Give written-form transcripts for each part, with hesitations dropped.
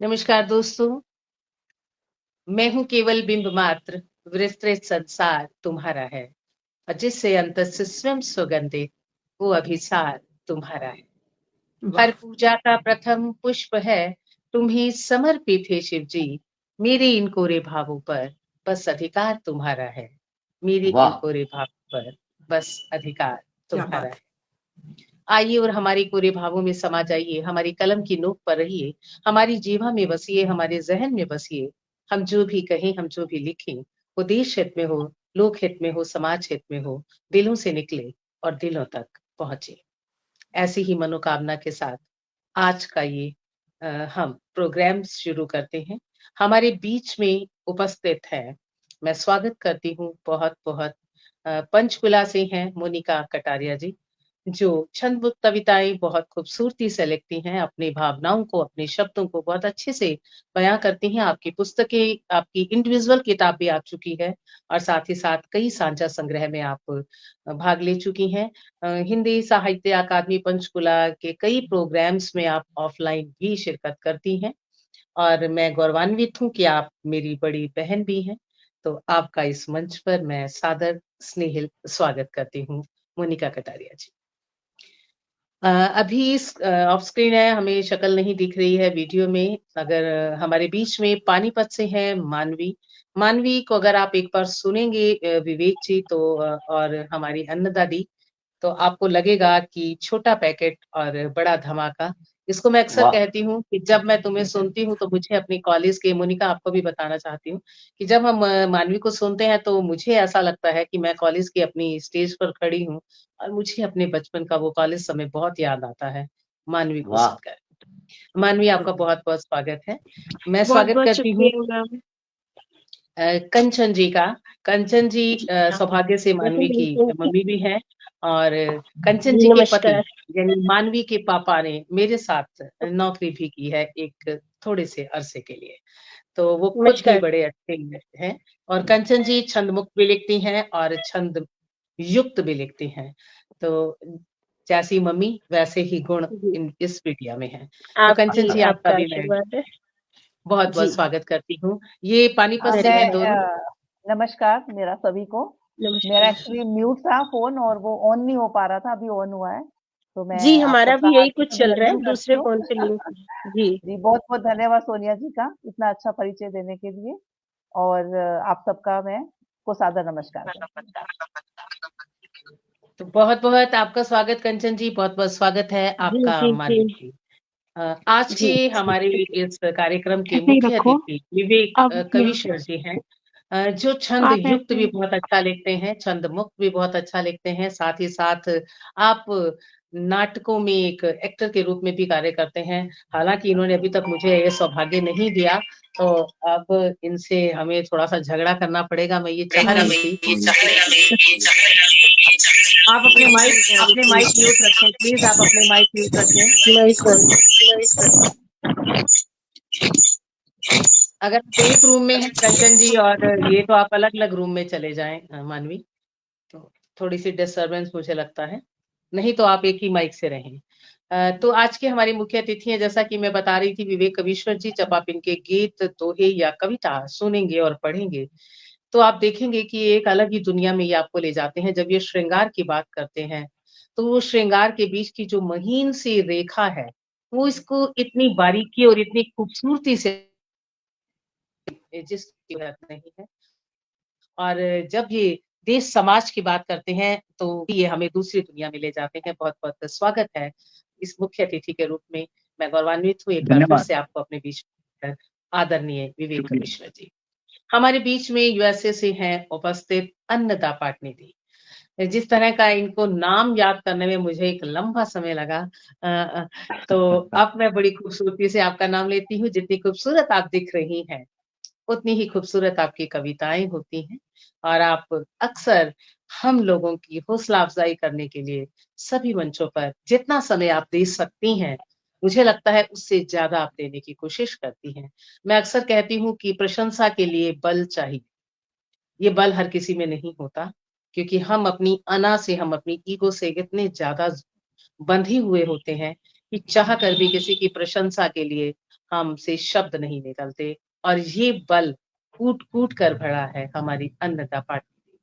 नमस्कार दोस्तों, मैं हूँ केवल बिंब मात्र, विस्तृत संसार तुम्हारा है और जिससे अंत से स्वयं सुगंधित वो अभिसार तुम्हारा है। वाह! हर पूजा का प्रथम पुष्प है तुम ही समर्पित है शिव जी। मेरे इन कोरे भावों पर बस अधिकार तुम्हारा है। मेरे इन वाह! कोरे भावों पर बस अधिकार क्या तुम्हारा बात है। है। आइए और हमारे कोरे भावों में समा जाइए, हमारी कलम की नोक पर रहिए, हमारी जीवा में बसिए, हमारे ज़हन में बसिए। हम जो भी कहें, हम जो भी लिखें, वो देश हित में हो, लोक हित में हो, समाज हित में हो, दिलों से निकले और दिलों तक पहुँचे। ऐसी ही मनोकामना के साथ आज का ये हम प्रोग्राम शुरू करते हैं। हमारे बीच में उपस्थित हैं, मैं स्वागत करती हूँ बहुत-बहुत पंचकुला से हैं मोनिका कटारिया जी। जो छंद कविताएँ बहुत खूबसूरती से लिखती हैं, अपनी भावनाओं को, अपने शब्दों को बहुत अच्छे से बयाँ करती हैं। आपकी पुस्तकें, आपकी इंडिविजुअल किताब भी आ चुकी है और साथ ही साथ कई साझा संग्रह में आप भाग ले चुकी हैं। हिंदी साहित्य अकादमी पंचकुला के कई प्रोग्राम्स में आप ऑफलाइन भी शिरकत करती हैं और मैं गौरवान्वित हूँ कि आप मेरी बड़ी बहन भी हैं। तो आपका इस मंच पर मैं सादर स्नेहिल स्वागत करती हूँ, मोनिका कटारिया जी। अभी ऑफ स्क्रीन है, हमें शक्ल नहीं दिख रही है वीडियो में। अगर हमारे बीच में पानीपत से हैं मानवी। मानवी को अगर आप एक बार सुनेंगे विवेक जी तो और हमारी अन्नदा दी, तो आपको लगेगा कि छोटा पैकेट और बड़ा धमाका। इसको मैं अक्सर वाह! कहती हूँ कि जब मैं तुम्हें सुनती हूँ तो मुझे अपनी कॉलेज के मोनिका आपको भी बताना चाहती हूँ कि जब हम मानवी को सुनते हैं तो मुझे ऐसा लगता है कि मैं कॉलेज की अपनी स्टेज पर खड़ी हूँ और मुझे अपने बचपन का वो कॉलेज समय बहुत याद आता है, मानवी को वाह! सुनकर। मानवी आपका बहुत-बहुत स्वागत है। मैं स्वागत बहुत-बहुत करती हूँ शुक्रिया मैम। कंचन जी का। कंचन जी सौभाग्य से मानवी की मम्मी भी हैं और कंचन जी जी के पति नमस्कार। यानी मानवी के पापा ने मेरे साथ नौकरी भी की है एक थोड़े से अरसे के लिए। तो वो खुद भी नमस्कार। बड़े अच्छे हैं और कंचन जी छंद मुक्त भी लिखती हैं और छंद युक्त भी लिखती हैं। तो जैसी मम्मी वैसे ही गुण जी, इस बिटिया में हैं। तो कंचन जी आपका आपका भी मैं आशीर्वाद है। बहुत-बहुत जी, स्वागत करती हूँ। ये पानीपत से हैं धन्यवाद। दोनों। नमस्कार मेरा सभी को। मेरा नमस्कार। एक्चुअली म्यूट था फ़ोन और वो ऑन नहीं हो पा रहा था, अभी ऑन हुआ है। तो मैं जी, आप हमारा सबका भी यही हार्दिक कुछ चल रहा है, अभिनंदन करती दूसरे हूँ। फ़ोन से लिंक जी, जी, बहुत-बहुत धन्यवाद सोनिया जी का, इतना अच्छा परिचय देने के लिए और आप सबका मैं को सादर नमस्कार करती हूँ। तो बहुत-बहुत आपका स्वागत कंचन जी, बहुत-बहुत स्वागत है जी, आपका जी, मानवी जी, जी। आज जी। के हमारे इस कार्यक्रम के ऐसे ही मुख्य रखो, अतिथि विवेक अब यहाँ कविश्वर जी हैं जो छंद आप युक्त ऐसे भी बहुत अच्छा लिखते हैं, छंद मुक्त भी बहुत अच्छा लिखते हैं, साथ ही साथ आप नाटकों में एक एक्टर के रूप में भी कार्य करते हैं। हालाँकि इन्होंने अभी तक मुझे ये सौभाग्य नहीं दिया, तो अब इनसे हमें थोड़ा-सा झगड़ा करना पड़ेगा, मैं ये चाह रही थी। आप अपने माइक म्यूट रखें, प्लीज़ आप अपने माइक म्यूट रखें। Mic on. अगर आप एक रूम में हैं कंचन जी और ये तो आप अलग-अलग रूम में चले जाएँ मानवी, तो थोड़ी-सी डिस्टर्बेंस मुझे लगता है, नहीं तो आप एक ही माइक से रहें। तो आज के हमारे मुख्य अतिथि हैं जैसा कि मैं बता रही थी विवेक कविश्वर जी, जब आप इनके गीत, दोहे या कविता सुनेंगे और पढ़ेंगे, तो आप देखेंगे कि एक अलग ही दुनिया में ये आपको ले जाते हैं। जब ये श्रृंगार की बात करते हैं, तो वो श्रृंगार के बीच की जो महीन सी रेखा है, वो इसको इतनी बारीकी और इतनी खूबसूरती से जिसकी बात नहीं है। और जब ये देश समाज की बात करते हैं, तो ये हमें दूसरी दुनिया में ले जाते हैं। बहुत-बहुत स्वागत है इस मुख्य अतिथि के रूप में। मैं गौरवान्वित हूँ एक बार फिर धन्यवाद। से आपको अपने बीच में आदरणीय विवेक शुक्रिया। कविश्वर जी। हमारे बीच में यूएसए से हैं उपस्थित अन्नदा पाटनी जी। जिस तरह का इनको नाम याद करने में मुझे एक लंबा समय लगा तो अब मैं बड़ी खूबसूरती से आपका नाम लेती हूँ, जितनी खूबसूरत आप दिख रही हैं, उतनी ही खूबसूरत आपकी कविताएँ होती हैं और आप अक्सर हम लोगों की हौसला अफ़ज़ाई करने के लिए सभी मंचों पर जितना समय आप दे सकती हैं, मुझे लगता है उससे ज़्यादा आप देने की कोशिश करती हैं। मैं अक्सर कहती हूँ कि प्रशंसा के लिए बल चाहिए। ये बल हर किसी में नहीं होता, क्योंकि हम अपनी अना से, हम अपनी ईगो से इतने ज़्यादा बंधे हुए होते हैं कि चाह कर भी किसी की प्रशंसा के लिए हमसे शब्द नहीं निकलते और ये बल कूट-कूट कर भरा है हमारी अन्नदा पार्टी।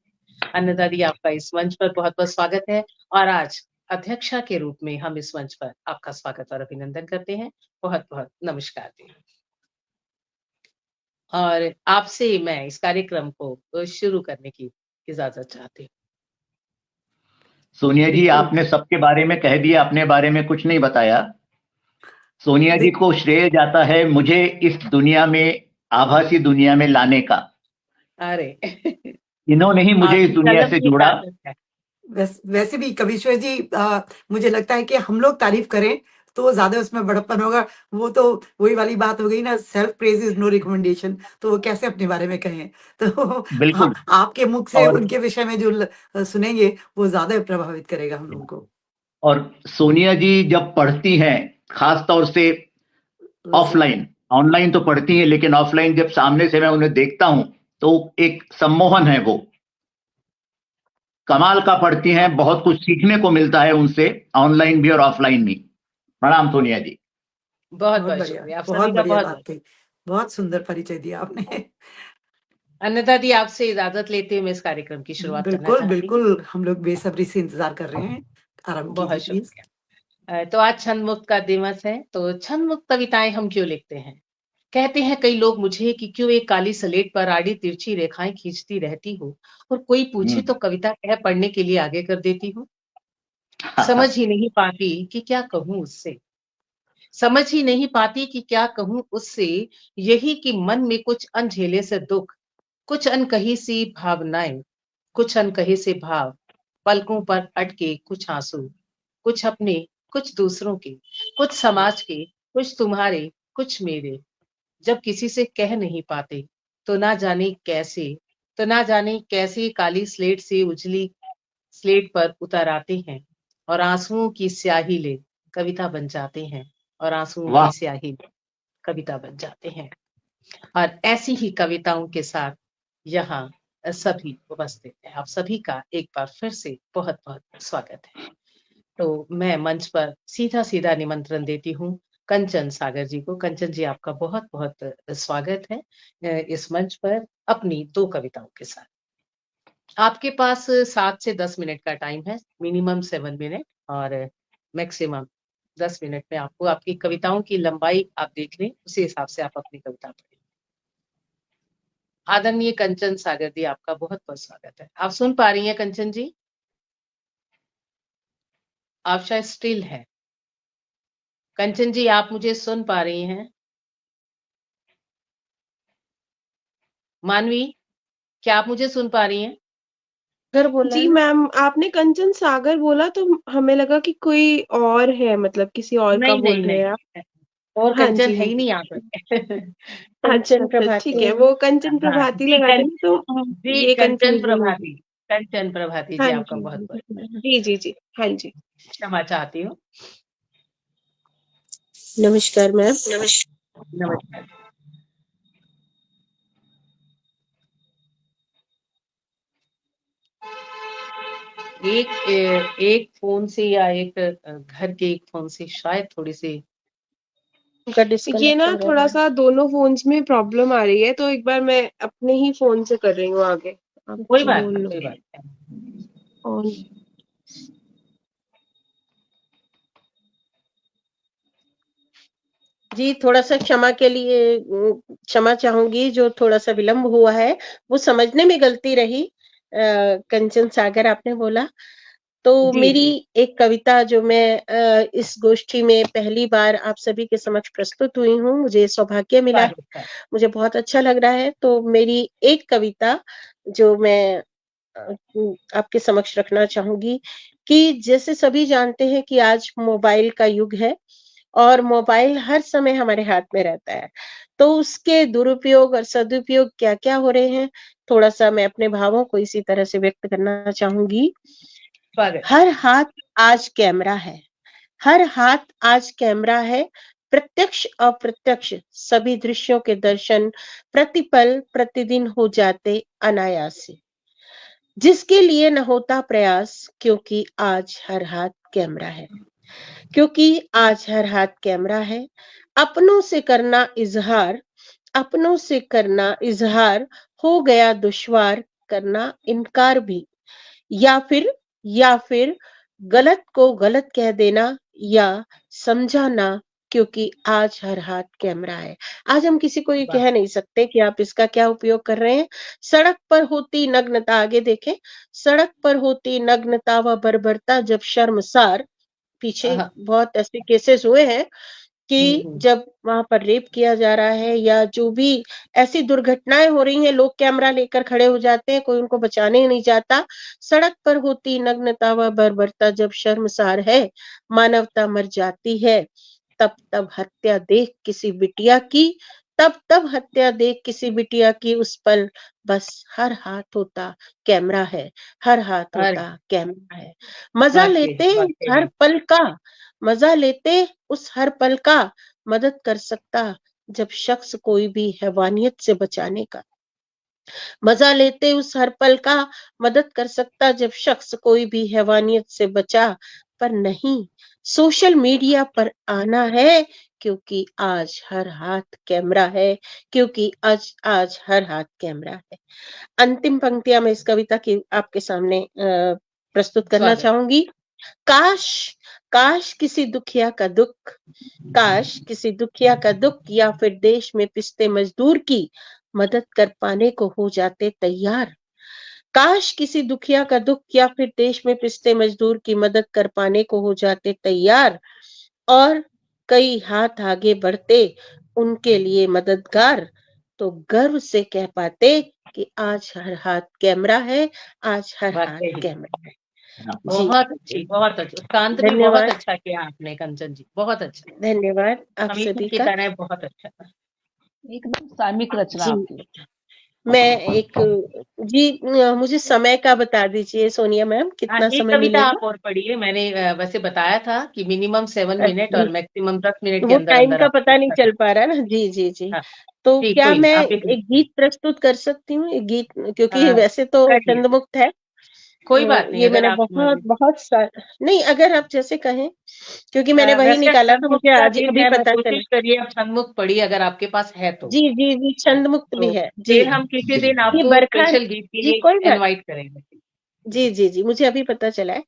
अन्नदा दी, आपका इस मंच पर बहुत-बहुत स्वागत है और आज अध्यक्षा के रूप में हम इस मंच पर आपका स्वागत और अभिनंदन करते हैं। बहुत-बहुत नमस्कार दी। और आपसे मैं इस कार्यक्रम को शुरू करने की इजाज़त चाहती हूँ। सोनिया जी, बिल्कुल। आपने सबके बारे में कह दिया, अपने बारे में कुछ नहीं बताया। सोनिया जी देख को श्रेय जाता है मुझे इस दुनिया में, आभासी दुनिया में लाने का। अरे! इन्होंने ही मुझे इस आपकी दुनिया कलम से की जोड़ा। ताकत है। वैसे भी कबीश्वर जी, मुझे लगता है कि हम लोग तारीफ करें तो ज्यादा उसमें बड़प्पन होगा। वो तो वही वाली बात हो गई ना, self praise is no recommendation. तो वो कैसे अपने बारे में कहें? तो बिल्कुल। आपके मुख से और उनके विषय में जो सुनेंगे वो ज्यादा प्रभावित करेगा हम लोगों को। और सोनिया जी जब पढ़ती हैं, खास तौर से जी। ऑफलाइन, ऑनलाइन तो पढ़ती हैं, लेकिन ऑफलाइन जब सामने से मैं उन्हें देखता हूं तो एक सम्मोहन है, वो कमाल का पढ़ती हैं। बहुत कुछ सीखने को मिलता है उनसे, ऑनलाइन भी और ऑफलाइन भी। प्रणाम सोनिया जी। बहुत बहुत-बहुत बढ़िया, शुक्रिया। आप सभी बहुत का बढ़िया बात बहुत-बहुत कही। बहुत सुंदर परिचय दिया आपने। अन्नदा दी, आपसे इजाज़त लेते हुए मैं इस कार्यक्रम की शुरुआत करना बिल्कुल, चाहती हूँ। बिल्कुल, हम लोग बेसब्री से इंतजार कर रहे हैं। आरंभ बहुत कीजिए प्लीज। शुक्रिया। तो आज छंद मुक्त का दिवस है, तो छंद मुक्त कविताएँ हम क्यों लिखते हैं? कहते हैं कई लोग मुझे कि क्यों एक काली स्लेट पर आड़ी तिरछी रेखाएँ खींचती रहती हो और कोई पूछे तो कविता कह पढ़ने के लिए आगे कर देती हो। समझ ही नहीं पाती कि क्या कहूँ उससे, समझ ही नहीं पाती कि क्या कहूँ उससे, यही कि मन में कुछ अनझेले से दुःख, कुछ अनकही सी भावनाएँ, कुछ अनकहे से भाव, पलकों पर अटके कुछ आँसू, कुछ अपने, कुछ दूसरों के, कुछ समाज के, कुछ तुम्हारे, कुछ मेरे। जब किसी से कह नहीं पाते, तो ना जाने कैसे काली स्लेट से उजली स्लेट पर उतर आते हैं और आँसुओं की स्याही ले कविता बन जाते हैं और आँसुओं की वाह। स्याही कविता बन जाते हैं। और ऐसी ही कविताओं के साथ यहाँ सभी उपस्थित हैं। आप सभी का एक बार फिर से बहुत-बहुत स्वागत है। तो मैं मंच पर सीधा-सीधा निमंत्रण देती हूँ कंचन सागर जी को। कंचन जी, आपका बहुत-बहुत स्वागत है इस मंच पर अपनी 2 कविताओं के साथ। आपके पास 7 से 10 मिनट का टाइम है, मिनिमम 7 मिनट और मैक्सिमम 10 मिनट में आपको आपकी कविताओं की लंबाई आप देख लें, उसी हिसाब से आप अपनी कविता पढ़ें। आदरणीय कंचन सागर जी, आपका बहुत-बहुत स्वागत है। आप सुन पा रही हैं कंचन जी? आप शायद स्टिल हैं। कंचन जी, आप मुझे सुन पा रही हैं? मानवी, क्या आप मुझे सुन पा रही हैं? सागर बोला जी है ना? मैम, आपने कंचन सागर बोला तो हमें लगा कि कोई और है, मतलब किसी और का नहीं, बोल नहीं, रहे हैं आप। नहीं। और हाँ कंचन जी, है हाँ ही जी। नहीं यहाँ पे। अच्छा, कंचन अच्छा, ठीक प्रभाती। है। वो कंचन हाँ, प्रभाती लगा देंगे तो जी, ये कंफ्यूजन होगी। कंचन प्रभाती जी, हाँ आपका जी, बहुत-बहुत जी, जी, जी। हाँ जी। क्षमा चाहती हूँ। नमस्कार मैम। नमस्कार। एक फ़ोन से या एक घर के एक फ़ोन से शायद थोड़ी-सी उनका ये डिस्कनेक्ट ना हो रहा है। थोड़ा-सा दोनों फ़ोन्स में प्रॉब्लम आ रही है, तो एक बार मैं अपने ही फ़ोन से कर रही हूँ आगे। आप कोई बात बोल नहीं, लो। कोई बात नहीं। ऑन जी, थोड़ा-सा क्षमा के लिए क्षमा चाहूँगी, जो थोड़ा-सा विलम्ब हुआ है, वो समझने में गलती रही। कंचन सागर आपने बोला, तो जी, मेरी जी। एक कविता जो मैं इस गोष्ठी में पहली बार आप सभी के समक्ष प्रस्तुत हुई हूँ, मुझे सौभाग्य मिला है, स्वागत है। मुझे बहुत अच्छा लग रहा है। तो मेरी एक कविता जो मैं आपके समक्ष रखना चाहूँगी कि जैसे सभी जानते हैं कि आज मोबाइल का युग है और मोबाइल हर समय हमारे हाथ में रहता है। तो उसके दुरुपयोग और सदुपयोग क्या-क्या हो रहे हैं, थोड़ा-सा मैं अपने भावों को इसी तरह से व्यक्त करना चाहूँगी। स्वागत है। हर हाथ आज कैमरा है, हर हाथ आज कैमरा है, प्रत्यक्ष अप्रत्यक्ष सभी दृश्यों के दर्शन प्रतिपल प्रतिदिन हो जाते अनायास। जिसके लिए न होता प्रयास, क्योंकि आज हर हाथ कैमरा है। क्योंकि आज हर हाथ कैमरा है, अपनों से करना इजहार, अपनों से करना इजहार हो गया दुश्वार, करना इनकार भी। या फिर गलत को गलत कह देना या समझाना, क्योंकि आज हर हाथ कैमरा है। आज हम किसी को ये वाह! कह नहीं सकते कि आप इसका क्या उपयोग कर रहे हैं। सड़क पर होती नग्नता, आगे देखें, सड़क पर होती नग्नता व बर्बरता जब शर्मसार, पीछे हाँ। बहुत ऐसे केसेस हुए हैं कि हुँ। जब वहां पर रेप किया जा रहा है या जो भी ऐसी दुर्घटनाएं हो रही हैं, लोग कैमरा लेकर खड़े हो जाते हैं, कोई उनको बचाने ही नहीं जाता। सड़क पर होती नग्नता व बर्बरता जब शर्मसार है, मानवता मर जाती है। तब तब हत्या देख किसी बिटिया की, तब हत्या देख किसी बिटिया की, उस पल बस हर हाथ होता कैमरा है, हर हाथ अरे! होता कैमरा है। मजा वाक़ई, लेते वाक़ई हर में। पल का, मजा लेते उस हर पल का, मदद कर सकता जब शख्स कोई भी हैवानियत से बचाने का, मजा लेते उस हर पल का, मदद कर सकता जब शख्स कोई भी हैवानियत से बचा। पर नहीं, सोशल मीडिया पर आना है, क्योंकि आज हर हाथ कैमरा है, क्योंकि आज आज हर हाथ कैमरा है। अंतिम पंक्तियां मैं इस कविता की आपके सामने प्रस्तुत करना स्वागत। चाहूंगी। काश, काश किसी दुखिया का दुख, काश किसी दुखिया का दुख या फिर देश में पिसते मजदूर की मदद कर पाने को हो जाते तैयार। काश किसी दुखिया का दुख या फिर देश में पिसते मजदूर की मदद कर पाने को हो जाते तैयार, और कई हाथ आगे बढ़ते उनके लिए मददगार, तो गर्व से कह पाते कि आज हर हाथ कैमरा है, आज हर हाथ वाक़ई। कैमरा है। जी, बहुत अच्छी, बहुत अच्छी। उसका अंत भी बहुत धन्यवाद, अच्छा किया आपने कंचन जी, बहुत अच्छा। धन्यवाद आप समीक्षा सभी की का। तरह बहुत अच्छा। एकदम सार्मिक रचना जी, आपकी। मैं एक जी मुझे समय का बता दीजिए सोनिया मैम, हाँ, कितना एक समय कविता मिलेगा? आप और पढ़िए। मैंने वैसे बताया था कि मिनिमम 7 मिनट अच्छा, और मैक्सिमम 10 मिनट के वो टाइम अंदर-अंदर का आप पता नहीं खत्म। चल पा रहा ना। जी, जी, जी। हाँ, तो जी, क्या कोई नहीं, मैं आप एक एक गीत प्रस्तुत कर सकती हूँ? एक गीत, क्योंकि अ, वैसे तो करिए, छंदमुक्त है। कोई बात नहीं ये अगर मैंने आप बहुत बहुत सा नहीं, अगर आप जैसे कहें, क्योंकि मैंने वही वैसे निकाला था, छंदमुक्त मुझे का आज दिन अभी है, मैं पता चला। कोशिश करिए आप छंदमुक्त पढ़िए अगर आपके पास है तो। जी, जी, जी, छंदमुक्त तो भी है। जी, फिर हम किसी दिन ये आपको बरखा, स्पेशल गीत के जी, लिए कोई बात, इनवाइट करेंगे। जी, जी, जी, मुझे अभी पता चला है।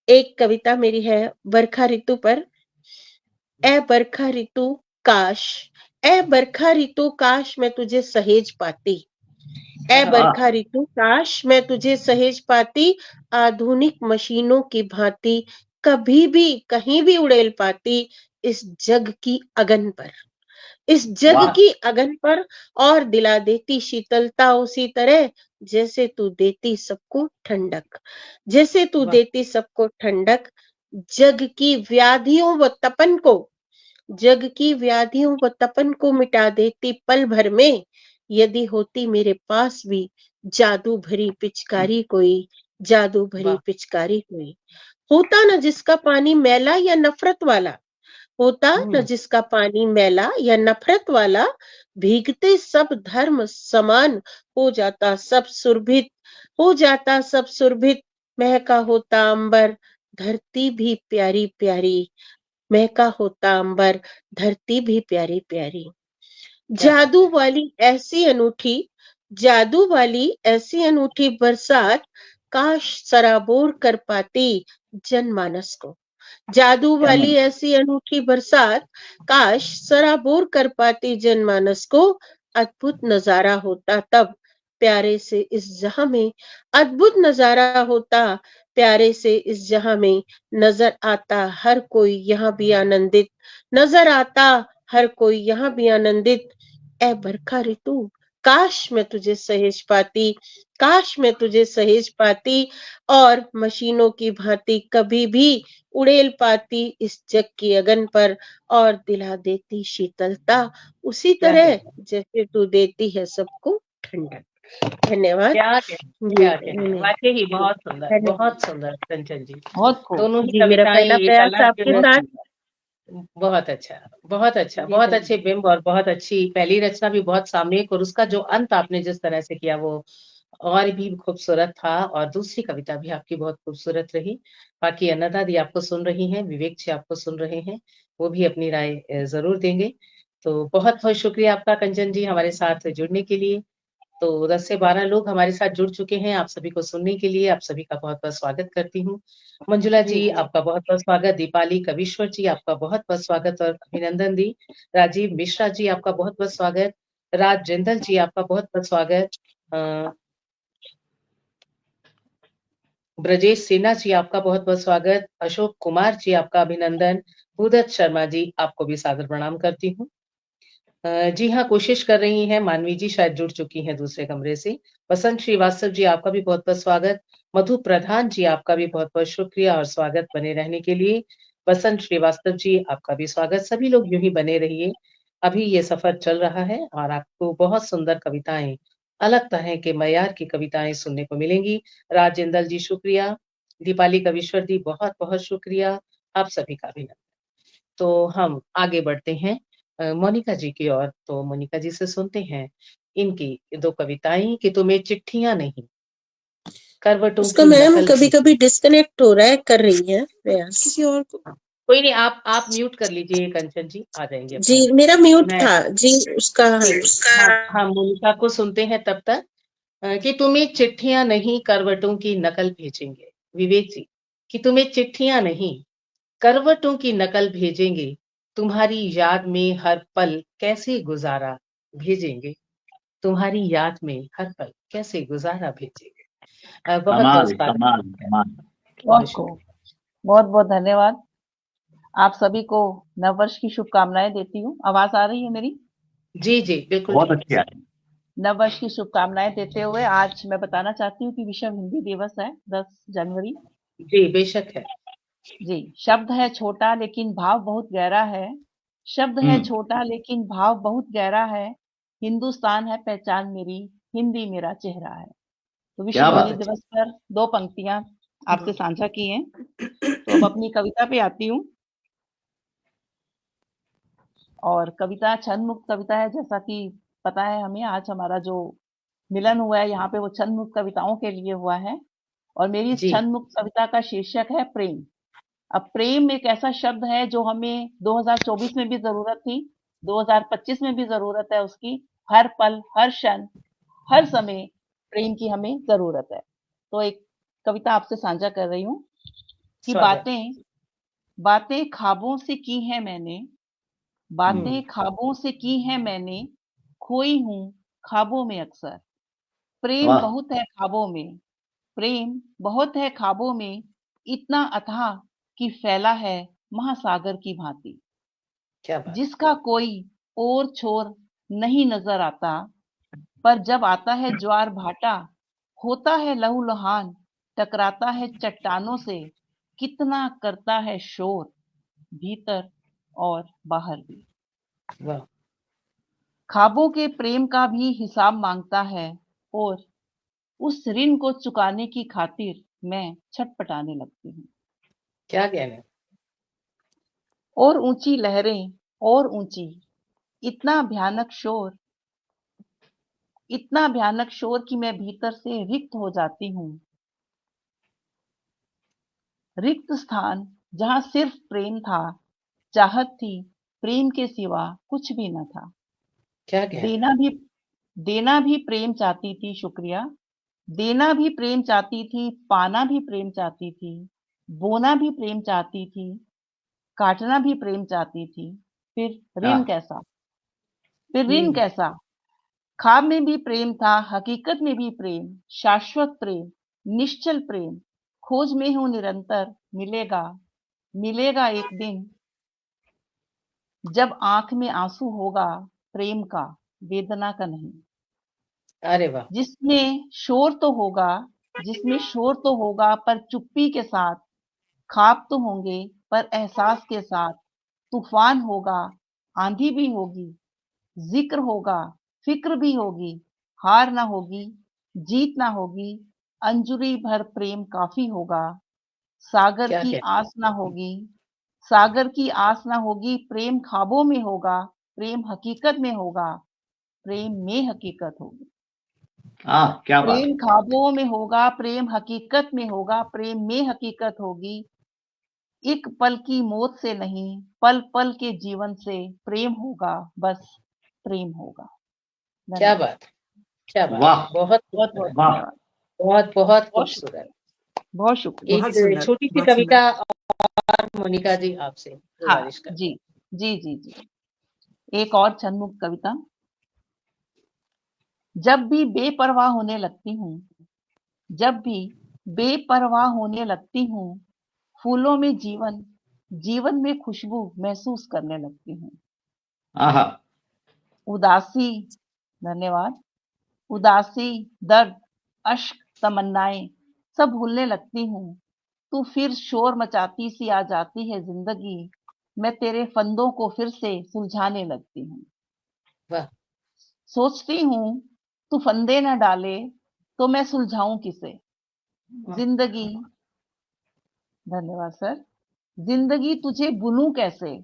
एक कविता मेरी है बरखा ऋतु पर। ए बरखा ऋतु काश, ए बरखा ऋतु काश मैं तुझे सहेज पाती। ए हाँ, बरखा ऋतु काश मैं तुझे सहेज पाती, आधुनिक मशीनों की भांति कभी भी कहीं भी उड़ेल पाती, इस जग की अगन पर, इस जग वाह! की अगन पर, और दिला देती शीतलता उसी तरह जैसे तू देती सबको ठंडक, जैसे तू वाह! देती सबको ठंडक। जग की व्याधियों व तपन को, जग की व्याधियों व तपन को मिटा देती पल भर में, यदि होती मेरे पास भी जादू भरी पिचकारी कोई, जादू भरी वाह! पिचकारी कोई। होता न जिसका पानी मैला या नफरत वाला, होता न हुँ, जिसका पानी मैला या नफरत वाला, भीगते सब धर्म समान, हो जाता सब सुरभित, हो जाता सब सुरभित। महका होता अंबर, धरती भी प्यारी प्यारी, महका होता अंबर, धरती भी प्यारी प्यारी। क्या बात जादू है। वाली ऐसी अनूठी, जादू वाली ऐसी अनूठी बरसात, काश सराबोर कर पाती जनमानस को। जादू क्या वाली ऐसी अनूठी बरसात, काश सराबोर कर पाती जनमानस को। अद्भुत नजारा होता तब प्यारे से इस जहां में, अद्भुत नजारा होता प्यारे से इस जहां में, नजर आता हर कोई यहाँ भी आनंदित, नजर आता हर कोई यहाँ भी आनंदित। ए बरखा ऋतु काश मैं तुझे सहेज पाती, काश मैं तुझे सहेज पाती, और मशीनों की भांति कभी भी उड़ेल पाती इस जग की अगन पर, और दिला देती शीतलता उसी क्या तरह कहना है, जैसे तू देती है सबको ठंडक। धन्यवाद। क्या कहना है, जी, क्या कहना है। वाक़ई ही जी, धन्यवाद। बहुत सुंदर कंचन जी। बहुत खूब। दोनों ही जी, मेरा कविताएँ पहला एक प्रयास अलग आपके बहुत साथ। सुंदर। बहुत अच्छा, बहुत अच्छा, जी, बहुत अच्छे धन्यवाद। बिंब और बहुत अच्छी पहली रचना भी बहुत सामयिक और उसका जो अंत आपने जिस तरह से किया वो और भी खूबसूरत था और दूसरी कविता भी आपकी बहुत खूबसूरत रही। बाकी अन्नदा दी आपको सुन रही हैं, विवेक जी आपको सुन रहे हैं, वो भी अपनी राय ज़रूर देंगे। तो बहुत-बहुत शुक्रिया आपका कंचन जी हमारे साथ जुड़ने के लिए। तो 10 से 12 लोग हमारे साथ जुड़ चुके हैं, आप सभी को सुनने के लिए, आप सभी का बहुत-बहुत स्वागत करती हूँ। मंजुला जी जी, आपका बहुत-बहुत स्वागत, दीपाली कविश्वर जी, आपका बहुत-बहुत स्वागत और अभिनंदन दी। राजीव मिश्रा जी, आपका बहुत-बहुत स्वागत। राज जिंदल जी, आपका बहुत-बहुत स्वागत। अ, ब्रजेश सिन्हा जी, आपका बहुत-बहुत स्वागत। अशोक कुमार जी, आपका अभिनंदन। उदत शर्मा जी, आपको भी सादर प्रणाम करती हूँ। जी हाँ, कोशिश कर रही हैं, मानवी जी शायद जुड़ चुकी हैं दूसरे कमरे से। वसंत श्रीवास्तव जी, आपका भी बहुत-बहुत स्वागत। मधु प्रधान जी, आपका भी बहुत-बहुत शुक्रिया और स्वागत बने रहने के लिए। वसंत श्रीवास्तव जी, आपका भी स्वागत। सभी लोग यूँ ही बने रहिए। अभी ये सफ़र चल रहा है और आपको बहुत सुंदर कविताएँ, अलग तरह के मयार की कविताएँ सुनने को मिलेंगी। राज जिंदल जी, शुक्रिया। दीपाली कविश्वर जी, बहुत-बहुत शुक्रिया। आप सभी का भी। तो हम आगे बढ़ते हैं मोनिका जी की ओर। तो मोनिका जी से सुनते हैं इनकी 2 कविताएँ कि तुम्हें चिट्ठियाँ नहीं, करवटों उसका की मैम नकल कभी भी। कभी डिस्कनेक्ट हो रहा है, कर रही है प्रयास किसी और को। हाँ, कोई नहीं आप म्यूट कर लीजिए कंचन जी, आ जाएँगे जी अपने आप। मेरा म्यूट मैं था जी, उसका ठीक है, हम मोनिका को सुनते हैं तब तक कि तुम्हें चिट्ठियाँ नहीं करवटों की नकल भेजेंगे। विवेक जी, कि तुम्हें चिट्ठियाँ नहीं करवटों की नकल भेजेंगे, तुम्हारी याद में हर पल कैसे गुज़ारा भेजेंगे, तुम्हारी याद में हर पल कैसे गुज़ारा भेजेंगे। बहुत-बहुत कमाल स्वागत कमाल कमाल। बहुत बहुत खूब, शुक्रिया। बहुत बहुत धन्यवाद। आप सभी को नववर्ष की शुभकामनाएं देती हूँ। आवाज आ रही है मेरी? जी, जी, बिल्कुल बहुत ठीक अच्छी है। नववर्ष की शुभकामनाएं देते हुए आज मैं बताना चाहती हूँ कि विश्व हिंदी दिवस है 10 जनवरी। है। जी, बेशक है। जी, शब्द है छोटा लेकिन भाव बहुत गहरा है। शब्द है हम्म, छोटा लेकिन भाव बहुत गहरा है। हिंदुस्तान है पहचान मेरी, हिंदी मेरा चेहरा है। तो विश्व क्या बात हिंदी है। बहुत अच्छा। दिवस पर 2 पंक्तियां आपसे साझा की हैं। तो अब अपनी कविता पे आती हूँ। और कविता छंद मुक्त कविता है, जैसा कि पता है हमें। आज हमारा जो मिलन हुआ है यहाँ पे वो छंद मुक्त कविताओं के लिए हुआ है। और मेरी इस जी, छंद मुक्त कविता का शीर्षक है प्रेम। अब प्रेम एक ऐसा शब्द है जो हमें 2024 में भी जरूरत थी, 2025 में भी जरूरत है उसकी। हर पल, हर क्षण, हर समय प्रेम की हमें जरूरत है। तो एक कविता आपसे साझा कर रही हूँ कि स्वागत। बातें बातें ख्वाबों से की हैं मैंने, हम्म, बातें ख्वाबों से की हैं मैंने, खोई हूँ ख्वाबों में अक्सर। प्रेम वाह बहुत है ख्वाबों में, प्रेम बहुत है ख्वाबों में, इतना अथाह कि फैला है महासागर की भांति। क्या बात! जिसका कोई ओर छोर नहीं नजर आता, पर जब आता है ज्वार भाटा, होता है लहूलुहान, टकराता है चट्टानों से, कितना करता है शोर, भीतर और बाहर भी। वाह! ख्वाबों के प्रेम का भी हिसाब मांगता है, और उस ऋण को चुकाने की खातिर मैं छटपटाने लगती हूँ। क्या कहना है। और ऊंची लहरें, और ऊंची, इतना भयानक शोर, इतना भयानक शोर कि मैं भीतर से रिक्त हो जाती हूँ। रिक्त स्थान जहां सिर्फ प्रेम था, चाहत थी, प्रेम के सिवा कुछ भी न था। क्या कहना है। देना भी देना भी प्रेम चाहती थी, शुक्रिया। देना भी प्रेम चाहती थी, पाना भी प्रेम चाहती थी, बोना भी प्रेम चाहती थी, काटना भी प्रेम चाहती थी। फिर ऋण हाँ, कैसा, फिर ऋण हुँ, कैसा। ख्वाब में भी प्रेम था, हकीकत में भी प्रेम, शाश्वत प्रेम, निश्चल प्रेम। खोज में हूं निरंतर, मिलेगा, मिलेगा एक दिन, जब आंख में आंसू होगा प्रेम का, वेदना का नहीं। अरे वाह! जिसमें शोर तो होगा, जिसमें शोर तो होगा पर चुप्पी के साथ, ख्वाब तो होंगे पर एहसास के साथ। तूफान होगा, आंधी भी होगी, जिक्र होगा, फिक्र भी होगी, हार ना होगी, जीत ना होगी, अंजुरी भर प्रेम काफी होगा। सागर क्या की कहना आस ना होगी, सागर की आस ना होगी, प्रेम ख्वाबों में होगा, प्रेम हकीकत में होगा, प्रेम में हकीकत होगी। क्या बात। प्रेम ख्वाबों में होगा, प्रेम हकीकत में होगा, प्रेम में हकीकत होगी। एक पल की मौत से नहीं, पल पल के जीवन से प्रेम होगा, बस प्रेम होगा। क्या धन्यवाद। बात, क्या बात, वाह बहुत बहुत बहुत खूबसूरत, वाह। धन्यवाद। बहुत बहुत बहुत खूबसूरत। शुक्रिया, बहुत शुक्रिया। बहुत सुंदर, एक छोटी सी बहुत सुंदर। कविता और मोनिका जी आपसे हाँ गुजारिश कर। जी जी जी जी। एक और छंदमुक्त कविता। जब भी बेपरवाह होने लगती हूँ, जब भी बेपरवाह होने लगती हूँ, फूलों में जीवन, जीवन में खुशबू महसूस करने लगती हूँ। आहा। उदासी, धन्यवाद। उदासी, दर्द, अश्क, तमन्नाएं सब भूलने लगती हूँ। तू फिर शोर मचाती सी आ जाती है जिंदगी, मैं तेरे फंदों को फिर से सुलझाने लगती हूँ। वाह, सोचती हूँ तू फंदे न डाले तो मैं सुलझाऊं किसे जिंदगी। धन्यवाद सर। जिंदगी तुझे बुनूं कैसे,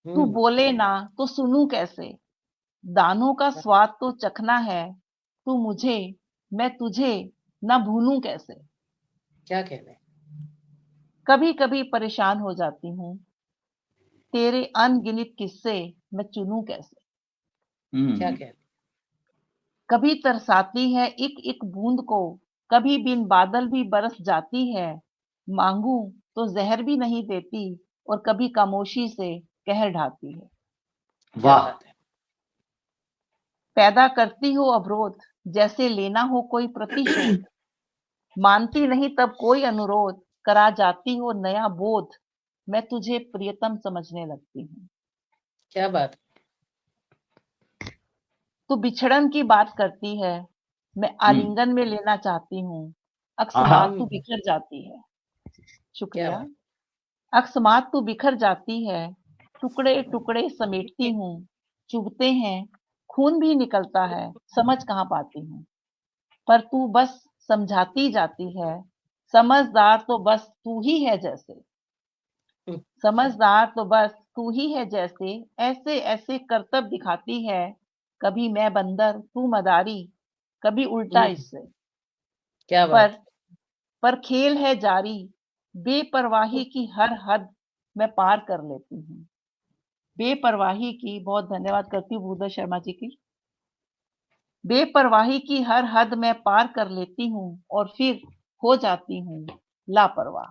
तू हम्म, बोले ना तो सुनूं कैसे। दानों का स्वाद तो चखना है, तू मुझे, मैं तुझे न भूलूं कैसे। क्या कहना है, कभी कभी परेशान हो जाती हूँ, तेरे अनगिनत किस्से मैं चुनूं कैसे। क्या हम्म। कहना है, कभी तरसाती है एक एक बूंद को, कभी बिन बादल भी बरस जाती है। मांगू तो जहर भी नहीं देती, और कभी खामोशी से कहर ढाती है। क्या वाह। बात है, पैदा करती हो अवरोध, जैसे लेना हो कोई प्रतिशोध। मानती नहीं तब कोई अनुरोध, करा जाती हो नया बोध। मैं तुझे प्रियतम समझने लगती हूँ। क्या बात, तू बिछड़न की बात करती है, मैं हम्म। आलिंगन में लेना चाहती हूँ। आहा। अकस्मात तू बिखर जाती है। क्या शुक्रिया। बात, अकस्मात तू बिखर जाती है, टुकड़े टुकड़े समेटती हूँ। चुभते हैं, खून भी निकलता है, समझ कहाँ पाती हूँ। पर तू बस समझाती जाती है, समझदार तो बस तू ही है जैसे। हम्म, समझदार तो बस तू ही है जैसे, ऐसे ऐसे करतब दिखाती है। कभी मैं बंदर तू मदारी, कभी उल्टा हम्म, इससे। क्या पर बात, पर खेल है जारी, बेपरवाही की हर हद मैं पार कर लेती हूँ। बेपरवाही की बहुत धन्यवाद करती हूँ भूधर शर्मा जी की। बेपरवाही की हर हद मैं पार कर लेती हूँ, और फिर हो जाती हूँ लापरवाह।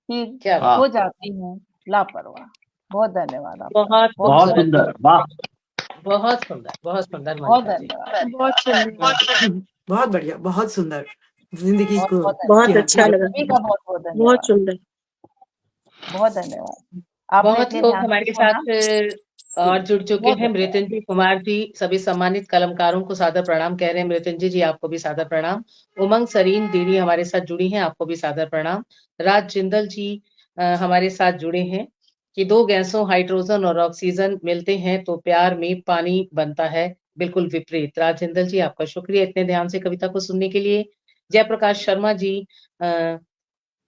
फिर क्या बात, वाह। हो जाती हूँ लापरवाह। बहुत धन्यवाद आपका। बहुत बहुत बहुत बहुत खूबसूरत, सुंदर। वाह। बहुत सुंदर बहुत मोनिका जी। धन्यवाद। बहुत सुंदर, बहुत बढ़िया, बहुत सुंदर। जिंदगी बहुत को बहुत बहुत धन्यवाद अच्छा क्या लगा, सभी का। बहुत बहुत बहुत धन्यवाद। सुंदर। बहुत धन्यवाद। आपने बहुत इतने लोग ध्यान से हमारे सुना। साथ जी, और जुड़ चुके बहुत हैं। धन्यवाद। मृत्युंजय कुमार जी, सभी सम्मानित कलमकारों को सादर प्रणाम कह रहे हैं। मृत्युंजय जी आपको भी सादर प्रणाम। उमंग सरीन दीदी हमारे साथ जुड़ी हैं, आपको भी सादर प्रणाम। राज जिंदल जी हमारे साथ जुड़े हैं कि दो गैसों हाइड्रोजन और ऑक्सीजन मिलते हैं तो प्यार में पानी बनता है, बिल्कुल विपरीत। राज जिंदल जी आपका शुक्रिया इतने ध्यान से कविता को सुनने के लिए। जयप्रकाश शर्मा जी अ,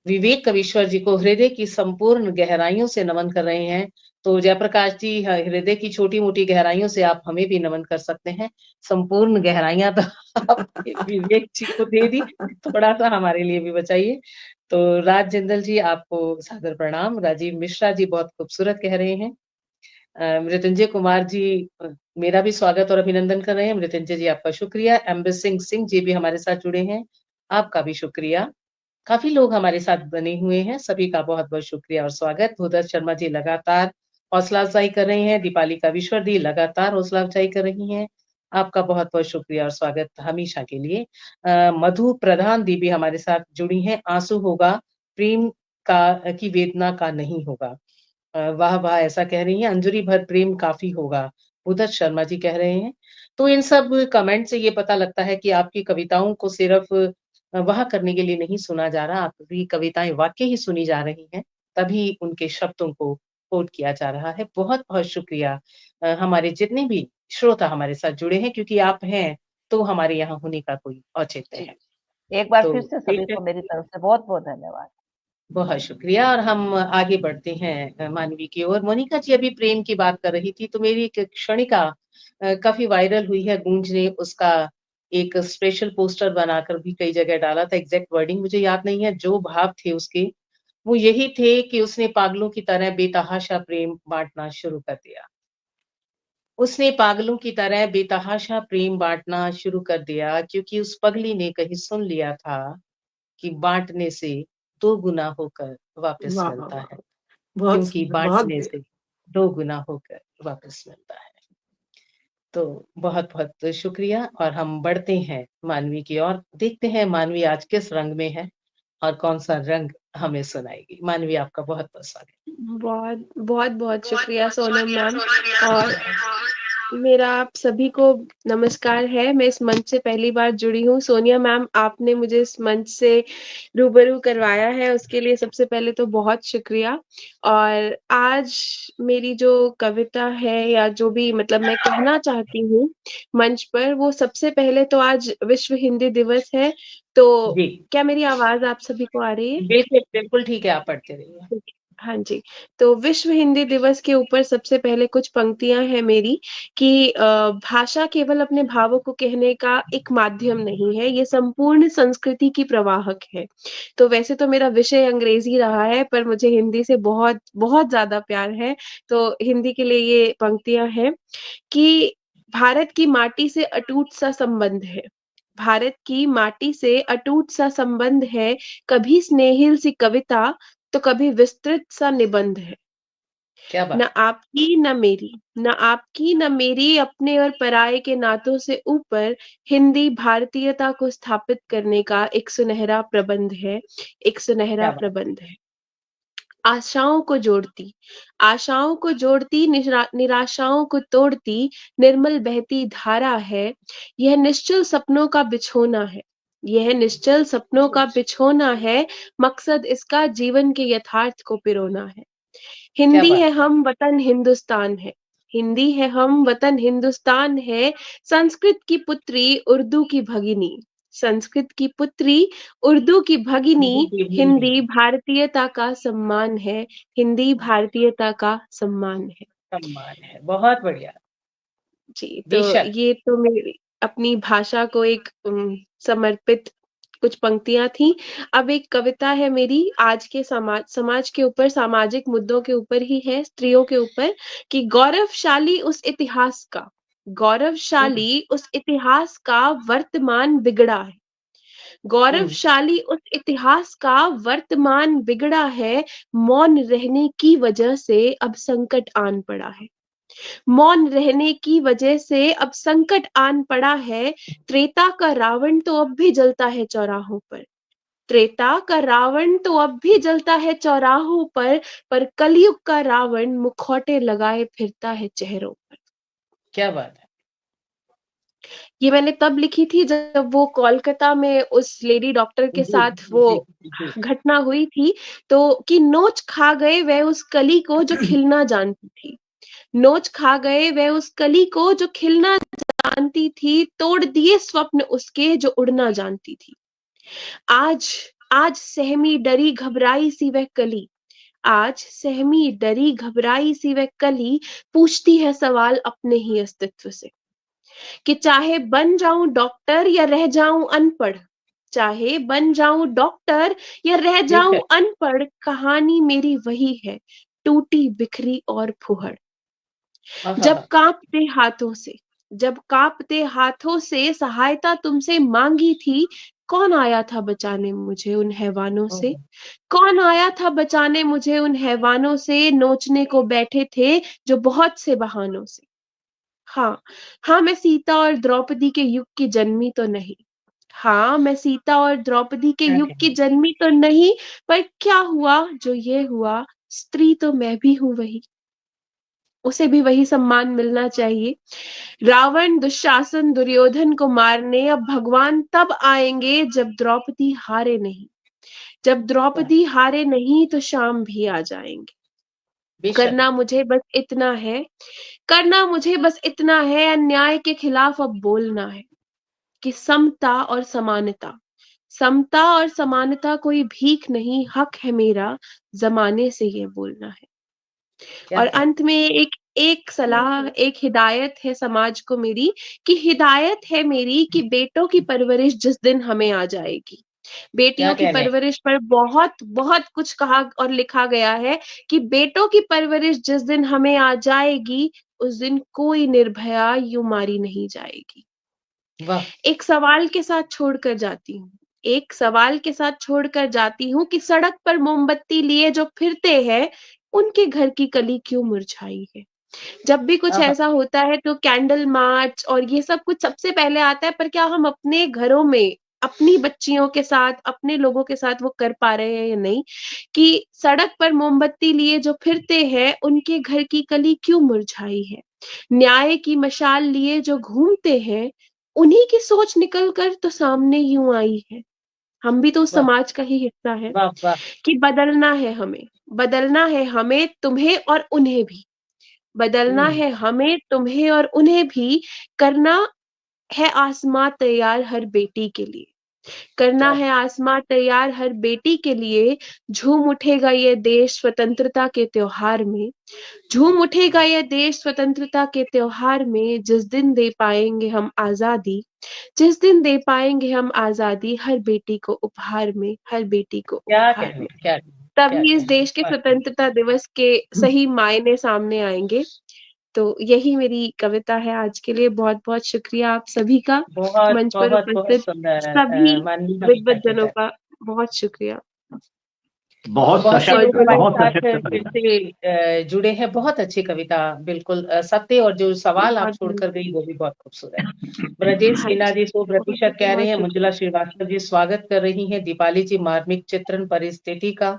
विवेक कवीश्वर जी को हृदय की संपूर्ण गहराइयों से नमन कर रहे हैं। तो जयप्रकाश जी हृदय की छोटी-मोटी गहराइयों से आप हमें भी नमन कर सकते हैं। संपूर्ण गहराइयाँ तो आपने विवेक जी को दे दी, थोड़ा-सा हमारे लिए भी बचाइए। तो राज जिंदल जी आपको सादर प्रणाम। राजीव मिश्रा जी बहुत खूबसूरत कह रहे हैं। मृत्युंजय कुमार जी मेरा भी स्वागत और अभिनंदन कर रहे हैं। मृत्युंजय जी आपका शुक्रिया। अमृत सिंह सिंह जी भी हमारे साथ जुड़े हैं, आपका भी शुक्रिया। काफ़ी लोग हमारे साथ बने हुए हैं, सभी का बहुत-बहुत शुक्रिया और स्वागत। भूधर शर्मा जी लगातार हौसला अफ़ज़ाई कर रहे हैं, दीपालिका विश्वर दी लगातार हौसला अफ़ज़ाई कर रही हैं। आपका बहुत-बहुत शुक्रिया और स्वागत हमेशा के लिए। मधु प्रधान दी भी हमारे साथ जुड़ी हैं, आँसू होगा, प्रेम की वेदना का नहीं होगा। वाह, वाह! ऐसा कह रही हैं, अंजुरी भर प्रेम काफ़ी होगा, भूधर शर्मा जी कह रहे हैं। तो इन सब कमेंट से ये पता लगता है कि आपकी कविताओं को सिर्फ़ वाह करने के लिए नहीं सुना जा रहा, आपकी कविताएँ वाक़ई ही सुनी जा रही हैं, तभी उनके शब्दों को कोट किया जा रहा है। बहुत-बहुत शुक्रिया हमारे जितने भी श्रोता हमारे साथ जुड़े हैं क्योंकि आप हैं, तो हमारे यहाँ होने का कोई औचित्य जी, है। एक बार तो फिर से सभी बेशक को मेरी तरफ से बहुत बहुत धन्यवाद। बहुत शुक्रिया और हम आगे बढ़ते हैं मानवी की ओर। मोनिका जी अभी प्रेम की बात कर रही थी, तो मेरी एक क्षणिका काफ़ी वायरल हुई है, गूंज ने उसका एक स्पेशल पोस्टर बनाकर भी कई जगह डाला था, एग्ज़ैक्ट वर्डिंग मुझे याद नहीं है, जो भाव थे उसके, वो यही थे कि उसने पागलों की तरह बेतहाशा प्रेम बाँटना शुरू कर दिया। उसने पागलों की तरह बेतहाशा प्रेम बाँटना शुरू कर दिया क्योंकि उस पगली ने कहीं सुन लिया था कि बाँटने से 2 गुना होकर वापस वाह, वाह, मिलता है, वाह! बहुत क्योंकि सुंदर, बहुत बाँटने से 2 गुना होकर वापस मिलता है। तो बहुत-बहुत शुक्रिया और हम बढ़ते हैं मानवी की ओर, देखते हैं मानवी आज किस रंग में है और कौन-सा रंग हमें सुनाएगी। मानवी आपका बहुत-बहुत स्वागत है। बहुत-बहुत शुक्रिया सोनम मैम और मेरा आप सभी को नमस्कार है। मैं इस मंच से पहली बार जुड़ी हूँ। सोनिया मैम आपने मुझे इस मंच से रूबरू करवाया है, उसके लिए सबसे पहले तो बहुत शुक्रिया। और आज मेरी जो कविता है या जो भी मतलब मैं कहना चाहती हूँ मंच पर, वो सबसे पहले तो आज विश्व हिंदी दिवस है, तो जी, क्या मेरी आवाज़ आप सभी को आ रही है? बिल्कुल, बिल्कुल ठीक है, आप पढ़ते रहिए। ठीक है। हाँ जी, तो विश्व हिंदी दिवस के ऊपर सबसे पहले कुछ पंक्तियाँ हैं मेरी कि भाषा केवल अपने भावों को कहने का एक माध्यम नहीं है, ये संपूर्ण संस्कृति की प्रवाहक है। तो वैसे तो मेरा विषय अंग्रेज़ी रहा है, पर मुझे हिंदी से बहुत, बहुत ज़्यादा प्यार है, तो हिंदी के लिए ये पंक्तियाँ हैं कि भारत की माटी से अटूट-सा संबंध है। भारत की माटी से अटूट-सा संबंध है, कभी स्नेहिल सी कविता, तो कभी विस्तृत सा निबंध है। क्या न बात! आपकी न मेरी, न आपकी न मेरी अपने और पराये के नातों से ऊपर हिंदी भारतीयता को स्थापित करने का एक सुनहरा प्रबंध है, एक सुनहरा क्या बात! प्रबंध है। आशाओं को जोड़ती निराशाओं को तोड़ती निर्मल बहती धारा है। यह निश्चल सपनों का बिछोना है। यह निश्चल सपनों का बिछोना है। मकसद इसका जीवन के यथार्थ को पिरोना है। क्या हिंदी बात! है हम वतन हिंदुस्तान है। हिंदी है हम वतन हिंदुस्तान है। संस्कृत की पुत्री उर्दू की भगिनी। संस्कृत की पुत्री उर्दू की भगिनी। हिंदी की भूमि, हिंदी भारतीयता का सम्मान है। हिंदी भारतीयता का सम्मान है। सम्मान है। बहुत बढ़िया, जी, तो बेशक। ये तो मेरी अपनी भाषा को एक समर्पित कुछ पंक्तियाँ थीं। अब एक कविता है मेरी आज के समाज के ऊपर, सामाजिक मुद्दों के ऊपर ही है, स्त्रियों के ऊपर कि हुँ, गौरवशाली उस इतिहास का वर्तमान बिगड़ा है। हुँ, गौरवशाली उस इतिहास का वर्तमान बिगड़ा है, मौन रहने की वजह से अब संकट आन पड़ा है। मौन रहने की वजह से अब संकट आन पड़ा है। त्रेता का रावण तो अब भी जलता है चौराहों पर। त्रेता का रावण तो अब भी जलता है चौराहों पर कलयुग का रावण मुखौटे लगाए फिरता है चेहरों पर। क्या बात है! ये मैंने तब लिखी थी जब वो कोलकाता में उस लेडी डॉक्टर के जी, साथ वो जी, जी। घटना हुई थी, तो कि नोच खा गए वह उस कली को जो खिलना जानती थी। नोच खा गए वह उस कली को जो खिलना जानती थी, तोड़ दिए स्वप्न उसके जो उड़ना जानती थी। आज आज सहमी डरी घबराई सी वह कली। आज सहमी डरी घबराई सी वह कली पूछती है सवाल अपने ही अस्तित्व से कि चाहे बन जाऊं डॉक्टर या रह जाऊं अनपढ़। चाहे बन जाऊं डॉक्टर या रह जाऊं बेशक। अनपढ़, कहानी मेरी वही है, टूटी बिखरी और फुहड़। जब आहाहा! कांपते हाथों से जब कांपते हाथों से सहायता तुमसे मांगी थी, कौन आया था बचाने मुझे उन हैवानों हुँ, से? हुँ, कौन आया था बचाने मुझे उन हैवानों से? नोचने को बैठे थे जो बहुत से बहानों से। हाँ, हाँ, मैं सीता और द्रौपदी के युग की जन्मी तो नहीं। हाँ, मैं सीता और द्रौपदी के क्या युग की कहें? जन्मी तो नहीं, पर क्या हुआ जो ये हुआ, स्त्री तो मैं भी हूँ वही। उसे भी वही सम्मान मिलना चाहिए। रावण, दुशासन, दुर्योधन को मारने अब भगवान तब आएँगे जब द्रौपदी हारे नहीं। जब क्या? द्रौपदी हारे नहीं तो शाम भी आ जाएँगे। बेशक। करना मुझे बस इतना है करना मुझे बस इतना है, अन्याय के खिलाफ अब बोलना है कि समता और समानता कोई भीख नहीं, हक है मेरा ज़माने से ये बोलना है। क्या और बात! अंत में एक एक सलाह, एक हिदायत है समाज को मेरी, कि हिदायत है मेरी कि बेटों की परवरिश जिस दिन हमें आ जाएगी, बेटियों की कह रहे हैं? परवरिश पर बहुत बहुत कुछ कहा और लिखा गया है कि बेटों की परवरिश जिस दिन हमें आ जाएगी, उस दिन कोई निर्भया यूं मारी नहीं जाएगी। वाह! एक सवाल के साथ छोड़कर जाती हूँ, एक सवाल के साथ छोड़कर जाती हूँ कि सड़क पर मोमबत्ती लिए जो फिरते हैं, उनके घर की कली क्यों मुरझाई है? जब भी कुछ आहा! ऐसा होता है तो कैंडल मार्च और ये सब कुछ सबसे पहले आता है, पर क्या हम अपने घरों में अपनी बच्चियों के साथ, अपने लोगों के साथ वो कर पा रहे हैं या नहीं? कि सड़क पर मोमबत्ती लिए जो फिरते हैं, उनके घर की कली क्यों मुरझाई है? न्याय की मशाल लिए जो घूमते हैं, उन्हीं की सोच निकल कर तो सामने यूं आई है। हम भी तो उस वाह! समाज का ही हिस्सा है वाह, वाह! कि बदलना है हमें, तुम्हें और उन्हें भी। बदलना हुँ, है हमें, तुम्हें और उन्हें भी, करना है आसमां तैयार हर बेटी के लिए। करना वाह! है आसमां तैयार हर बेटी के लिए, झूम उठेगा ये देश स्वतंत्रता के त्योहार में। झूम उठेगा ये देश स्वतंत्रता के त्योहार में, जिस दिन दे पाएंगे हम आजादी, जिस दिन दे पाएंगे हम आजादी हर बेटी को उपहार में, हर बेटी को क्या उपहार कहने, में। क्या कहने, क्या तभी इस कहने! देश के वाक़ई स्वतंत्रता दिवस के सही मायने सामने आएंगे। तो यही मेरी कविता है आज के लिए। बहुत-बहुत शुक्रिया आप सभी का, बहुत, मंच पर बहुत, बहुत उपस्थित सुंदर सभी माननीय कविता विद्वत की जनों है। का बहुत शुक्रिया। बहुत बहुत से और सशक्त, लोग जो हमारे बहुत साथ सशक्त फिर कविता। से जुड़े हैं। बहुत अच्छी कविता, बिल्कुल सत्य, और जो सवाल आप बहुत छोड़कर धन्यवाद। गई वो भी बहुत खूबसूरत। ब्रजेश हाँ सिन्हा जी, जी 100% कह रहे बहुत हैं, मंजुला शुक्रिया। श्रीवास्तव जी स्वागत कर रही हैं, दीपाली जी मार्मिक चित्रण परिस्थिति का,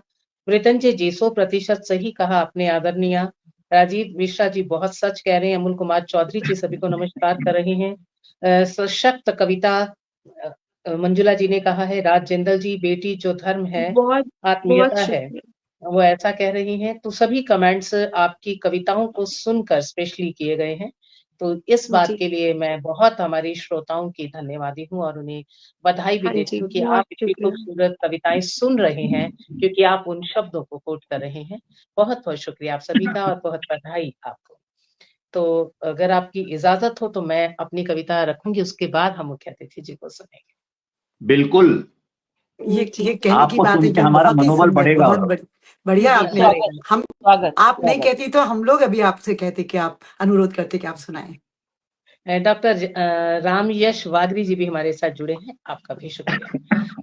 मृतंजय जी 100% सही कहा आपने आदरणीय, राजीव मिश्रा जी बहुत सच कह रहे हैं, अमूल कुमार चौधरी जी सभी को नमस्कार कर रहे हैं। सशक्त कविता अ मंजुला जी ने कहा है, राज जिंदल जी बेटी जो धर्म है, बहुत, बहुत आत्मीयता है, शुक्रिया। वो ऐसा कह रही हैं। तो सभी कमेंट्स आपकी कविताओं को सुनकर स्पेशली किए गए हैं। तो इस बात जी, के लिए मैं बहुत हमारे श्रोताओं की धन्यवादी हूँ और उन्हें बधाई भी हाँ देती जी, हूँ कि बहुत आप इतनी शुक्रिया। खूबसूरत कविताएँ सुन रहे हैं, क्योंकि आप उन शब्दों को कोट कर रहे हैं। बहुत-बहुत शुक्रिया आप सभी का और बहुत बधाई आपको। तो अगर आपकी इजाज़त हो तो मैं अपनी कविता रखूँगी, उसके बाद हम मुख्य अतिथि जी को सुनेंगे। बिल्कुल, जी, ये कहने की आपको बात है सुन के जो हमारा बहुत ही मनोबल सुंदर, बढ़ेगा बहुत और जी, बढ़िया जी, आपने। स्वागत, हम स्वागत, आप नहीं स्वागत। कहती तो हम लोग अभी आपसे कहते कि आप अनुरोध करते कि आप सुनाएं। डॉक्टर राम यश वागरी जी भी हमारे साथ जुड़े हैं, आपका भी शुक्रिया।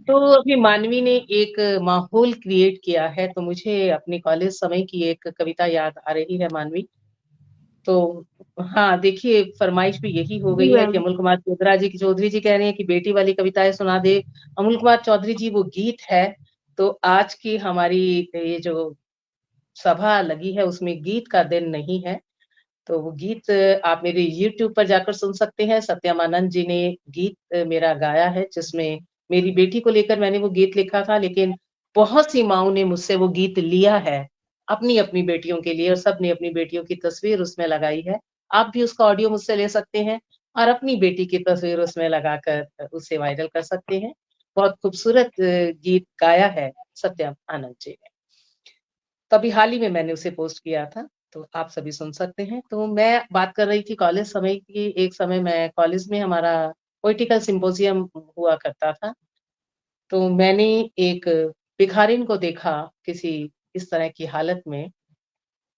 तो अभी मानवी ने एक माहौल क्रिएट किया है, तो मुझे अपने कॉलेज समय की एक कविता याद आ रही है मानवी। तो हाँ, देखिए फ़रमाइश भी यही हो जी गई है कि मैम। अमल कुमार चौधरी जी कह रहे हैं कि बेटी वाली कविताएँ सुना दे। अमल कुमार चौधरी जी वो गीत है, तो आज की हमारी ये जो सभा लगी है उसमें गीत का दिन नहीं है। तो वो गीत आप मेरे यूट्यूब पर जाकर सुन सकते हैं। सत्यम आनंद जी ने गीत मेरा गाया है, जिसमें मेरी बेटी को लेकर मैंने वो गीत लिखा था, लेकिन बहुत सी माँओं ने मुझसे वो गीत लिया है, अपनी-अपनी बेटियों के लिए, और सबने अपनी बेटियों की तस्वीर उसमें लगाई है। आप भी उसका ऑडियो मुझसे ले सकते हैं और अपनी बेटी की तस्वीर उसमें लगाकर उसे वायरल कर सकते हैं। बहुत खूबसूरत गीत गाया है सत्यम आनंद जी ने। तो अभी हाल ही में मैंने उसे पोस्ट किया था, तो आप सभी सुन सकते हैं। तो मैं बात कर रही थी कॉलेज समय की, एक समय मैं कॉलेज में हमारा पोएटिकल सिम्पोजियम हुआ करता था, तो मैंने एक भिखारिन को देखा किसी इस तरह की हालत में,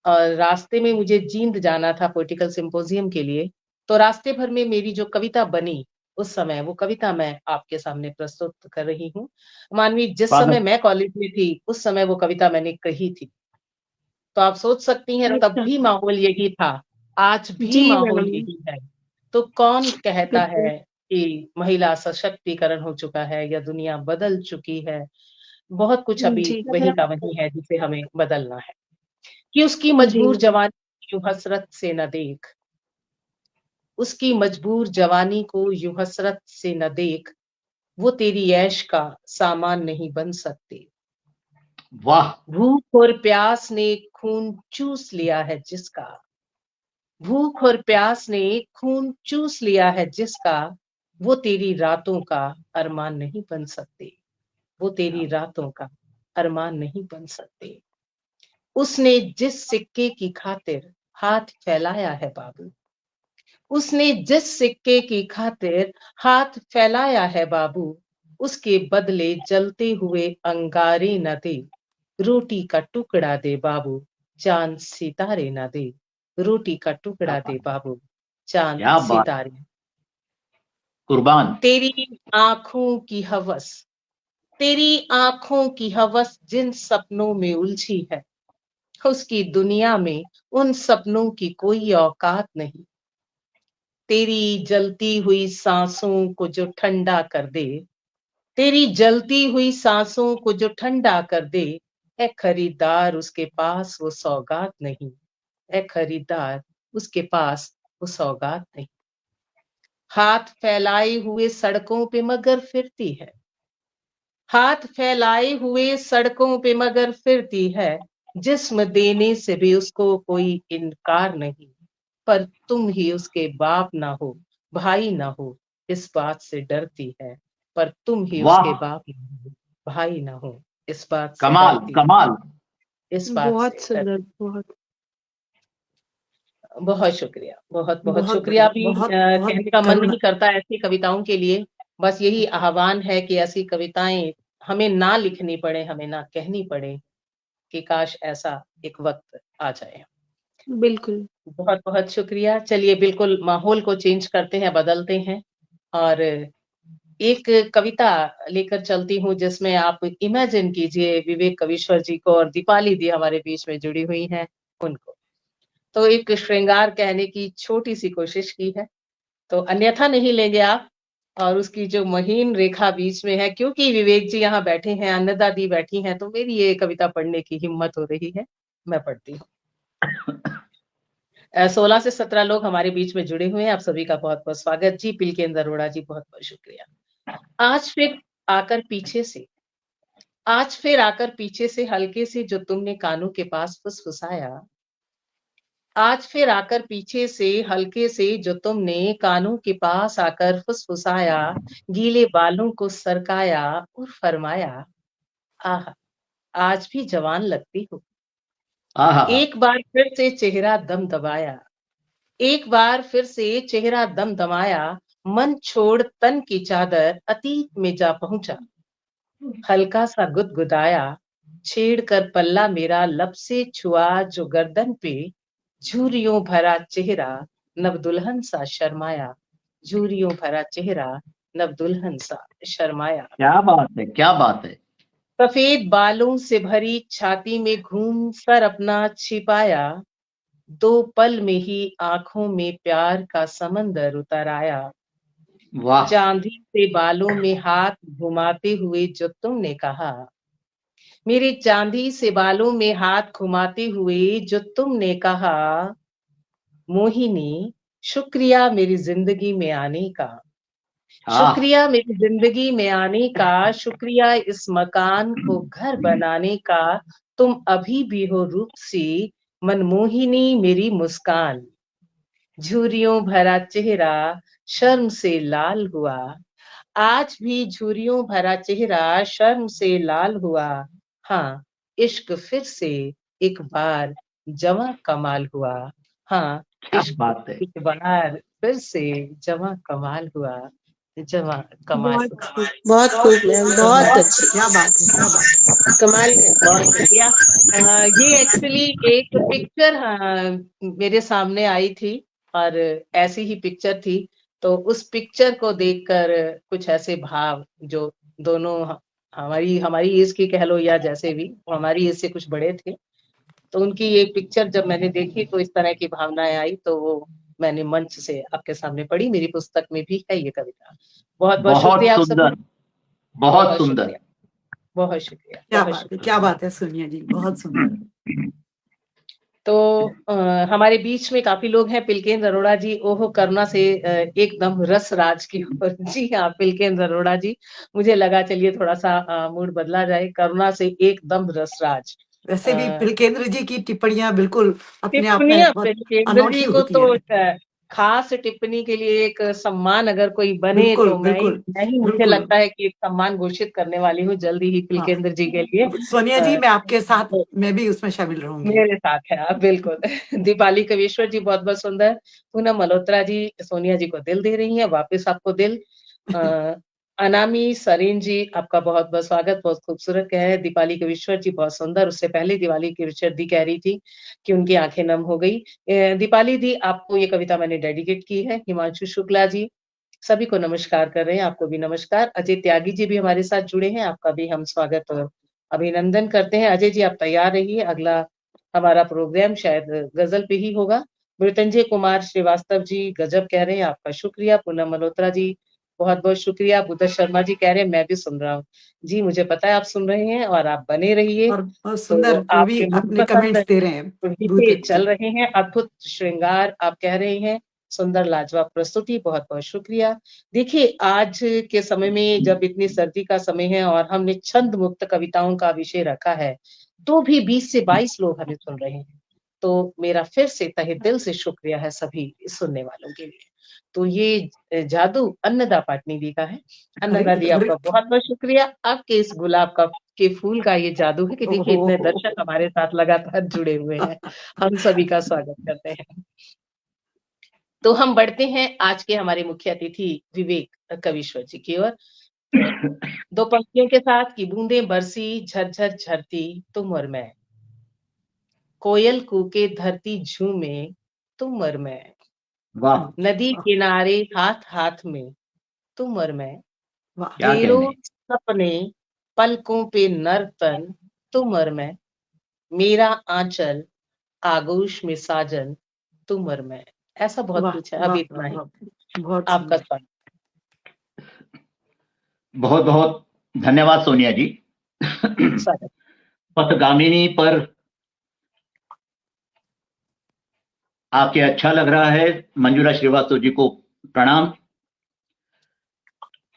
और रास्ते में मुझे जींद जाना था पोएटिकल सिम्पोजियम के लिए, तो रास्ते भर में मेरी जो कविता बनी, उस समय वो कविता मैं आपके सामने प्रस्तुत कर रही हूँ। मानवी जिस समय स्वागत। मैं कॉलेज में थी, उस समय वो कविता मैंने कही थी। तो आप सोच सकती हैं तब अच्छा, भी माहौल यही था, आज भी जी माहौल मैम, यही है। तो कौन कहता बिल्कुल। है कि महिला सशक्तिकरण हो चुका है या दुनिया बदल चुकी है? बहुत कुछ अभी जी, वही का वही है जिसे हमें बदलना है। कि उसकी जी मजबूर मैम, जवानी यूँ हसरत से न देख, उसकी मजबूर जवानी को यूँ हसरत से न देख, वो तेरी ऐश का सामान नहीं बन सकते। वाह! भूख और प्यास ने खून चूस लिया है जिसका, भूख और प्यास ने खून चूस लिया है जिसका, वो तेरी रातों का अरमान नहीं बन सकते, वो तेरी रातों का अरमान नहीं बन सकते। उसने जिस सिक्के की खातिर हाथ फैलाया है बाबू। उसने जिस सिक्के की खातिर हाथ फैलाया है बाबू, उसके बदले जलते हुए अंगारे न दे। रोटी का टुकड़ा दे बाबू, चांद सितारे न दे। रोटी का टुकड़ा दे बाबू, चांद क्या बात, सितारे। कुर्बान। तेरी आंखों की हवस, तेरी आंखों की हवस जिन सपनों में उलझी है, उसकी दुनिया में उन सपनों की कोई औकात नहीं। तेरी जलती हुई सांसों को जो ठंडा कर दे, तेरी जलती हुई सांसों को जो ठंडा कर दे, ए खरीदार उसके पास वो सौगात नहीं। ए खरीदार उसके पास वो सौगात नहीं। हाथ फैलाए हुए सड़कों पे मगर फिरती है, हाथ फैलाए हुए सड़कों पे मगर फिरती है। जिस्म देने से भी उसको कोई इनकार नहीं। पर तुम ही उसके बाप ना हो, भाई ना हो, इस बात से डरती है। पर तुम ही वाह, उसके बाप ना हो, भाई ना हो, इस बात से कमाल डरती है। कमाल। इस बात बहुत से सुंदर, डरती। बहुत। बहुत शुक्रिया, बहुत बहुत बहुत शुक्रिया। बढ़िया, भी बहुत बहुत कहने का मन करुणा। नहीं करता ऐसी कविताओं के लिए। बस यही आह्वान है कि ऐसी कविताएं हमें ना लिखनी पड़े, हमें ना कहनी पड़े, कि काश ऐसा एक वक्त आ जाए। बिल्कुल। बहुत बहुत शुक्रिया। चलिए बिल्कुल माहौल को चेंज करते हैं, बदलते हैं, और एक कविता लेकर चलती हूँ जिसमें आप इमेजिन कीजिए विवेक कवीश्वर जी को और दीपाली दी हमारे बीच में जुड़ी हुई हैं उनको। तो एक श्रृंगार कहने की छोटी सी कोशिश की है, तो अन्यथा नहीं लेंगे आप। और उसकी जो महीन रेखा बीच में है, क्योंकि विवेक जी यहाँ बैठे हैं, अन्नदा दी बैठी हैं, तो मेरी ये कविता पढ़ने की हिम्मत हो रही है, मैं पढ़ती हूँ। 16 से 17 लोग हमारे बीच में जुड़े हुए हैं। आप सभी का बहुत बहुत स्वागत जी। पिलकेंद्र अरोड़ा जी, बहुत बहुत शुक्रिया। आज फिर आकर पीछे से, आज फिर आकर पीछे से हल्के से जो तुमने कानों के पास फुसफुसाया, आज फिर आकर पीछे से हल्के से जो तुमने कानों के पास आकर फुसफुसाया, गीले बालों को सरकाया और फरमाया, आह, आज भी जवान लगती हो। आहा, एक बार फिर से चेहरा दम दबाया, एक बार फिर से चेहरा दम दमाया, मन छोड़ तन की चादर अतीत में जा पहुंचा। हल्का सा गुदगुदाया, छेड़ कर पल्ला मेरा लब से छुआ जो गर्दन पे, झुर्रियों भरा चेहरा नव दुल्हन सा शर्माया। झुर्रियों भरा चेहरा नव दुल्हन सा शर्माया। क्या बात है, क्या बात है। सफेद बालों से भरी छाती में घूम सर अपना छिपाया, दो पल में ही आंखों में प्यार का समंदर उतर आया। वाह, चांदी से बालों में हाथ घुमाते हुए जो तुमने कहा, मेरे चांदी से बालों में हाथ घुमाते हुए जो तुमने कहा, मोहिनी शुक्रिया मेरी जिंदगी में आने का, हाँ, शुक्रिया मेरी जिंदगी में आने का, शुक्रिया इस मकान को घर बनाने का। तुम अभी भी हो रूप सी मनमोहिनी मेरी मुस्कान। झुर्रियों भरा चेहरा शर्म से लाल हुआ, आज भी झुर्रियों भरा चेहरा शर्म से लाल हुआ। हाँ, इश्क फिर से एक बार जवां कमाल हुआ। हाँ, क्या इश्क बात है। एक बार फिर से जवां कमाल हुआ, जवां कमाल बहुत हुआ। खूब। बहुत खूब मैम, बहुत बहुत अच्छी, क्या बात है, क्या बात है। कमाल है। बहुत शुक्रिया। ये एक्चुअली एक पिक्चर मेरे सामने आई थी, और ऐसी ही पिक्चर थी, तो उस पिक्चर को देखकर कुछ ऐसे भाव जो दोनों हमारी हमारी एज की कह लो या जैसे भी, हमारी एज से कुछ बड़े थे, तो उनकी ये पिक्चर जब मैंने देखी तो इस तरह की भावनाएं आई, तो वो मैंने मंच से आपके सामने पढ़ी। मेरी पुस्तक में भी है ये कविता। बहुत बहुत बहुत शुक्रिया आप सभी। सुंदर, बहुत बहुत सुंदर। शुक्रिया, बहुत शुक्रिया, क्या बहुत बात है, शुक्रिया। क्या बात है सोनिया जी, बहुत सुंदर। तो हमारे बीच में काफी लोग हैं। पिलकेंद्र अरोड़ा जी, ओहो करुणा से एकदम रस राज की ओर। जी हाँ, पिलकेंद्र अरोड़ा जी, मुझे लगा चलिए थोड़ा सा मूड बदला जाए, करुणा से एकदम रस राज। वैसे भी पिलकेंद्र जी की टिप्पणियां बिल्कुल अपने आप में टिप्पणियां बहुत पिलकेंद्र अनोखी जी को होती तो है। खास टिप्पणी के लिए एक सम्मान अगर कोई बने बिल्कुल, तो बिल्कुल, मैं ही मुझे बिल्कुल। लगता है कि एक सम्मान घोषित करने वाली हूँ जल्दी ही हाँ। तिलकेंद्र जी के लिए। सोनिया जी, मैं आपके साथ, तो मैं भी उसमें शामिल रहूँगी। मेरे साथ है आप, बिल्कुल। दीपाली कविश्वर जी बहुत-बहुत सुंदर, पूनम मल्होत्रा जी सोनिया जी को दिल दे रही हैं, वापस आपको दिल। अ, अनामी सरीन जी आपका बहुत-बहुत स्वागत, बहुत खूबसूरत कह है। दीपाली कविश्वर जी बहुत सुंदर, उससे पहले दीपाली कविश्वर दी कह रही थी कि उनकी आँखें नम हो गई। दीपाली दी आपको ये कविता मैंने डेडिकेट की है। हिमांशु शुक्ला जी सभी को नमस्कार कर रहे हैं, आपको भी नमस्कार। अजय त्यागी जी भी हमारे साथ जुड़े हैं, आपका भी हम स्वागत और अभिनंदन करते हैं। अजय जी आप तैयार रहिए, अगला हमारा प्रोग्राम शायद गज़ल पे ही होगा। मृत्युंजय कुमार श्रीवास्तव जी गज़ब कह रहे हैं, आपका शुक्रिया। पूनम मल्होत्रा जी बहुत-बहुत शुक्रिया। बुद्ध शर्मा जी कह रहे हैं मैं भी सुन रहा हूँ। जी, मुझे पता है आप सुन रहे हैं और आप बने रहिए। और बहुत तो सुंदर वो भी आपके अपने मनपसंद कमेंट्स दे रहे हैं, गीते भूतक चल जी। रहे हैं, अद्भुत श्रृंगार आप कह रहे हैं, सुंदर लाजवाब प्रस्तुति, बहुत-बहुत शुक्रिया। देखिए, आज के समय में जब इतनी सर्दी का समय है और हमने छंद मुक्त कविताओं का विषय रखा है, तो भी 20 से 22 लोग हमें सुन रहे हैं। तो मेरा फिर से तहे दिल से शुक्रिया है सभी सुनने वालों के लिए। तो ये जादू अन्नदा पाटनी दी का है। अरे, अन्नदा दी अरे! आपका बहुत-बहुत शुक्रिया। आपके इस गुलाब का के फूल का ये जादू है कि देखिए इतने ओहो! दर्शक हमारे साथ लगातार जुड़े हुए हैं। हम सभी का स्वागत करते हैं। तो हम बढ़ते हैं आज के हमारे मुख्य अतिथि विवेक कविश्वर जी की ओर। 2 पंक्तियों के साथ कि बूंदें बरसी झरझर झरती तुम और मैं, कोयल कूके धरती झूमे तुम और मैं, वाह, नदी वाह, किनारे हाथ-हाथ में तुम और मैं, वाह! क्या ढेरों कहने। सपने पलकों पे नर्तन तुम और मैं, मेरा आंचल आगोश में साजन तुम और मैं। ऐसा बहुत वाह, कुछ है, वाह, अभी वाह, इतना ही। वाह! बहुत आपका सुंदर। स्वागत। बहुत बहुत धन्यवाद सोनिया जी। स्वागत। पथगामिनी पर आके अच्छा लग रहा है। मंजुला श्रीवास्तव जी को प्रणाम।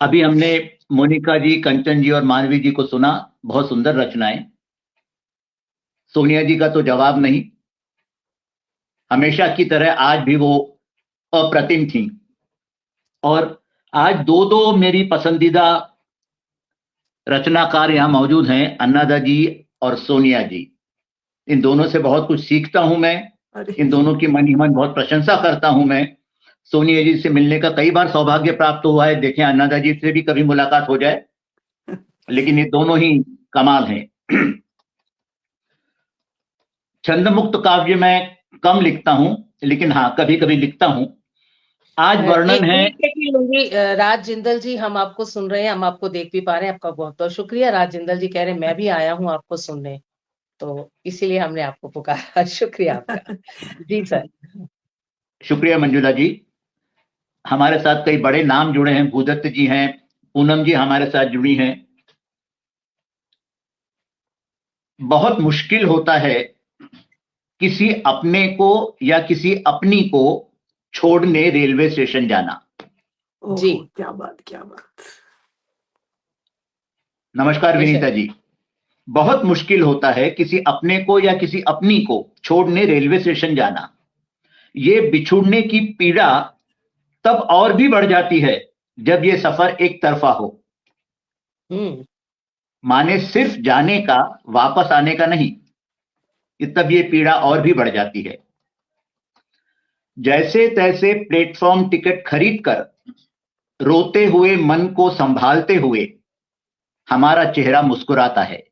अभी हमने मोनिका जी, कंचन जी और मानवी जी को सुना, बहुत सुंदर रचनाएं। सोनिया जी का तो जवाब नहीं, हमेशा की तरह आज भी वो अप्रतिम थी। और आज दो दो मेरी पसंदीदा रचनाकार यहां मौजूद हैं, अन्नादा जी और सोनिया जी। इन दोनों से बहुत कुछ सीखता हूं मैं, अरे! इन दोनों की मन ही मन बहुत प्रशंसा करता हूं मैं। सोनिया जी से मिलने का कई बार सौभाग्य प्राप्त हुआ है, देखें अन्नादा जी से भी कभी मुलाकात हो जाए, लेकिन ये दोनों ही कमाल हैं। छंद मुक्त काव्य मैं कम लिखता हूं, लेकिन हाँ कभी कभी लिखता हूं। आज वर्णन है। एक सेकंड लूंगी। राज जिंदल जी हम आपको सुन रहे हैं, हम आपको देख भी पा रहे हैं, आपका बहुत बहुत शुक्रिया। राज जिंदल जी कह रहे हैं मैं भी आया हूँ आपको सुनने, तो इसीलिए हमने आपको पुकारा। शुक्रिया आपका। जी सर। शुक्रिया मंजुला जी। हमारे साथ कई बड़े नाम जुड़े हैं, भूदत्त जी हैं, पूनम जी हमारे साथ जुड़ी हैं। बहुत मुश्किल होता है किसी अपने को या किसी अपनी को छोड़ने रेलवे स्टेशन जाना। जी ओहो! क्या बात, क्या बात! नमस्कार बेशक। विनीता जी। बहुत मुश्किल होता है किसी अपने को या किसी अपनी को छोड़ने रेलवे स्टेशन जाना। ये बिछुड़ने की पीड़ा तब और भी बढ़ जाती है जब ये सफर एक तरफा हो, माने सिर्फ जाने का, वापस आने का नहीं। तब ये पीड़ा और भी बढ़ जाती है। जैसे तैसे प्लेटफॉर्म टिकट खरीदकर रोते हुए मन को संभालते हुए हमारा चेहरा मुस्कुराता है।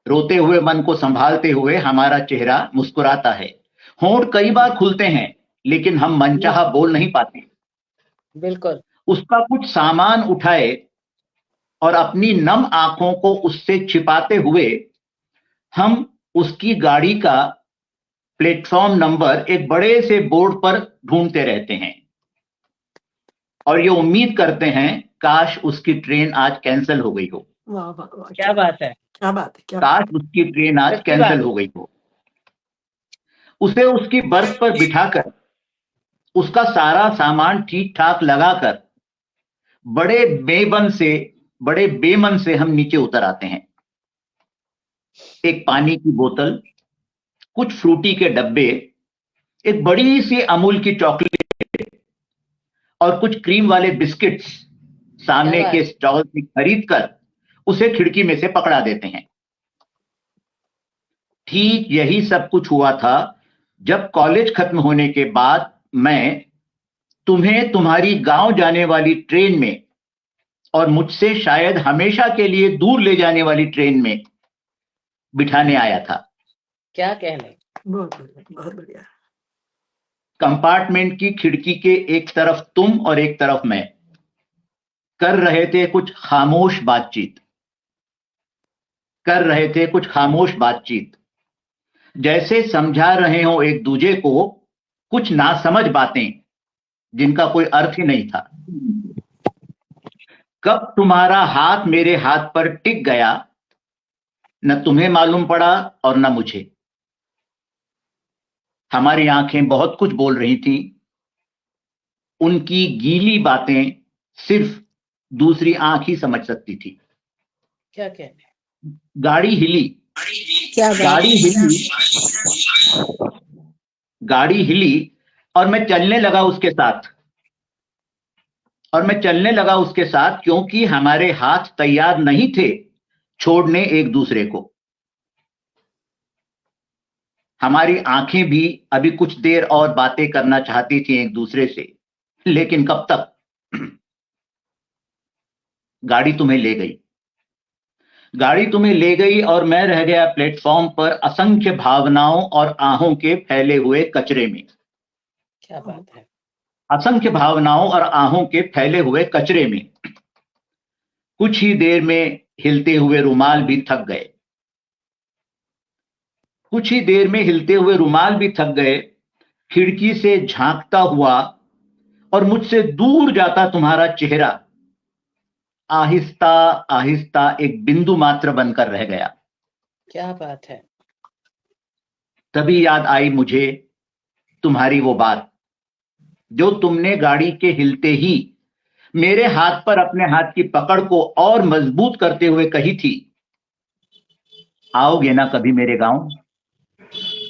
रोते हुए मन को संभालते हुए हमारा चेहरा मुस्कुराता है। होंठ कई बार खुलते हैं, लेकिन हम मनचाहा बोल नहीं पाते। बिल्कुल। उसका कुछ सामान उठाए और अपनी नम आंखों को उससे छिपाते हुए हम उसकी गाड़ी का प्लेटफॉर्म नंबर एक बड़े से बोर्ड पर ढूंढते रहते हैं और ये उम्मीद करते हैं काश उसकी ट्रेन आज कैंसिल हो गई हो। वाह, वाह, वाह! क्या बात है। क्या बात है, क्या काश बात है! उसकी ट्रेन आज सच्ची कैंसिल बात हो गई हो। उसे उसकी बर्थ पर बिठाकर उसका सारा सामान ठीक ठाक लगाकर बड़े बेमन से हम नीचे उतर आते हैं। एक पानी की बोतल, कुछ फ्रूटी के डब्बे, एक बड़ी सी अमूल की चॉकलेट और कुछ क्रीम वाले बिस्किट्स सामने क्या के बात। स्टॉल से खरीद कर उसे खिड़की में से पकड़ा देते हैं। ठीक यही सब कुछ हुआ था जब कॉलेज खत्म होने के बाद मैं तुम्हें तुम्हारी गांव जाने वाली ट्रेन में और मुझसे शायद हमेशा के लिए दूर ले जाने वाली ट्रेन में बिठाने आया था। क्या कहने। बहुत बढ़िया, बहुत बढ़िया। कंपार्टमेंट की खिड़की के एक तरफ तुम और एक तरफ मैं कर रहे थे कुछ खामोश बातचीत, जैसे समझा रहे हो एक दूजे को कुछ नासमझ बातें जिनका कोई अर्थ ही नहीं था। कब तुम्हारा हाथ मेरे हाथ पर टिक गया न तुम्हें मालूम पड़ा और न मुझे। हमारी आंखें बहुत कुछ बोल रही थी, उनकी गीली बातें सिर्फ दूसरी आंख ही समझ सकती थी। क्या कहने। गाड़ी हिली, क्या बात गाड़ी हिली और मैं चलने लगा उसके साथ क्योंकि हमारे हाथ तैयार नहीं थे छोड़ने एक दूसरे को। हमारी आंखें भी अभी कुछ देर और बातें करना चाहती थी एक दूसरे से, लेकिन कब तक। गाड़ी तुम्हें ले गई और मैं रह गया प्लेटफॉर्म पर असंख्य भावनाओं और आहों के फैले हुए कचरे में। क्या बात है। असंख्य भावनाओं और आहों के फैले हुए कचरे में। कुछ ही देर में हिलते हुए रुमाल भी थक गए। खिड़की से झांकता हुआ और मुझसे दूर जाता तुम्हारा चेहरा आहिस्ता आहिस्ता एक बिंदु मात्र बनकर रह गया। क्या बात है। तभी याद आई मुझे तुम्हारी वो बात जो तुमने गाड़ी के हिलते ही मेरे हाथ पर अपने हाथ की पकड़ को और मजबूत करते हुए कही थी, आओगे ना कभी मेरे गांव।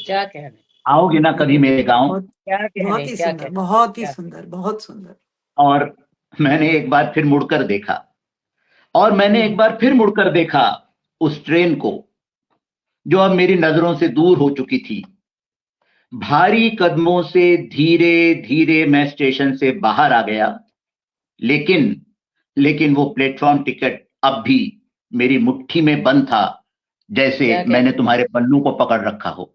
क्या कहने। आओगे ना कभी मेरे गांव। बहुत क्या बहुत कहने। ही क्या सुंदर, कहने। बहुत ही क्या- सुंदर, बहुत सुंदर। और मैंने एक बार फिर मुड़कर देखा उस ट्रेन को जो अब मेरी नजरों से दूर हो चुकी थी। भारी कदमों से धीरे धीरे मैं स्टेशन से बाहर आ गया, लेकिन वो प्लेटफॉर्म टिकट अब भी मेरी मुट्ठी में बंद था, जैसे क्या मैंने कहने। तुम्हारे पल्लू को पकड़ रखा हो।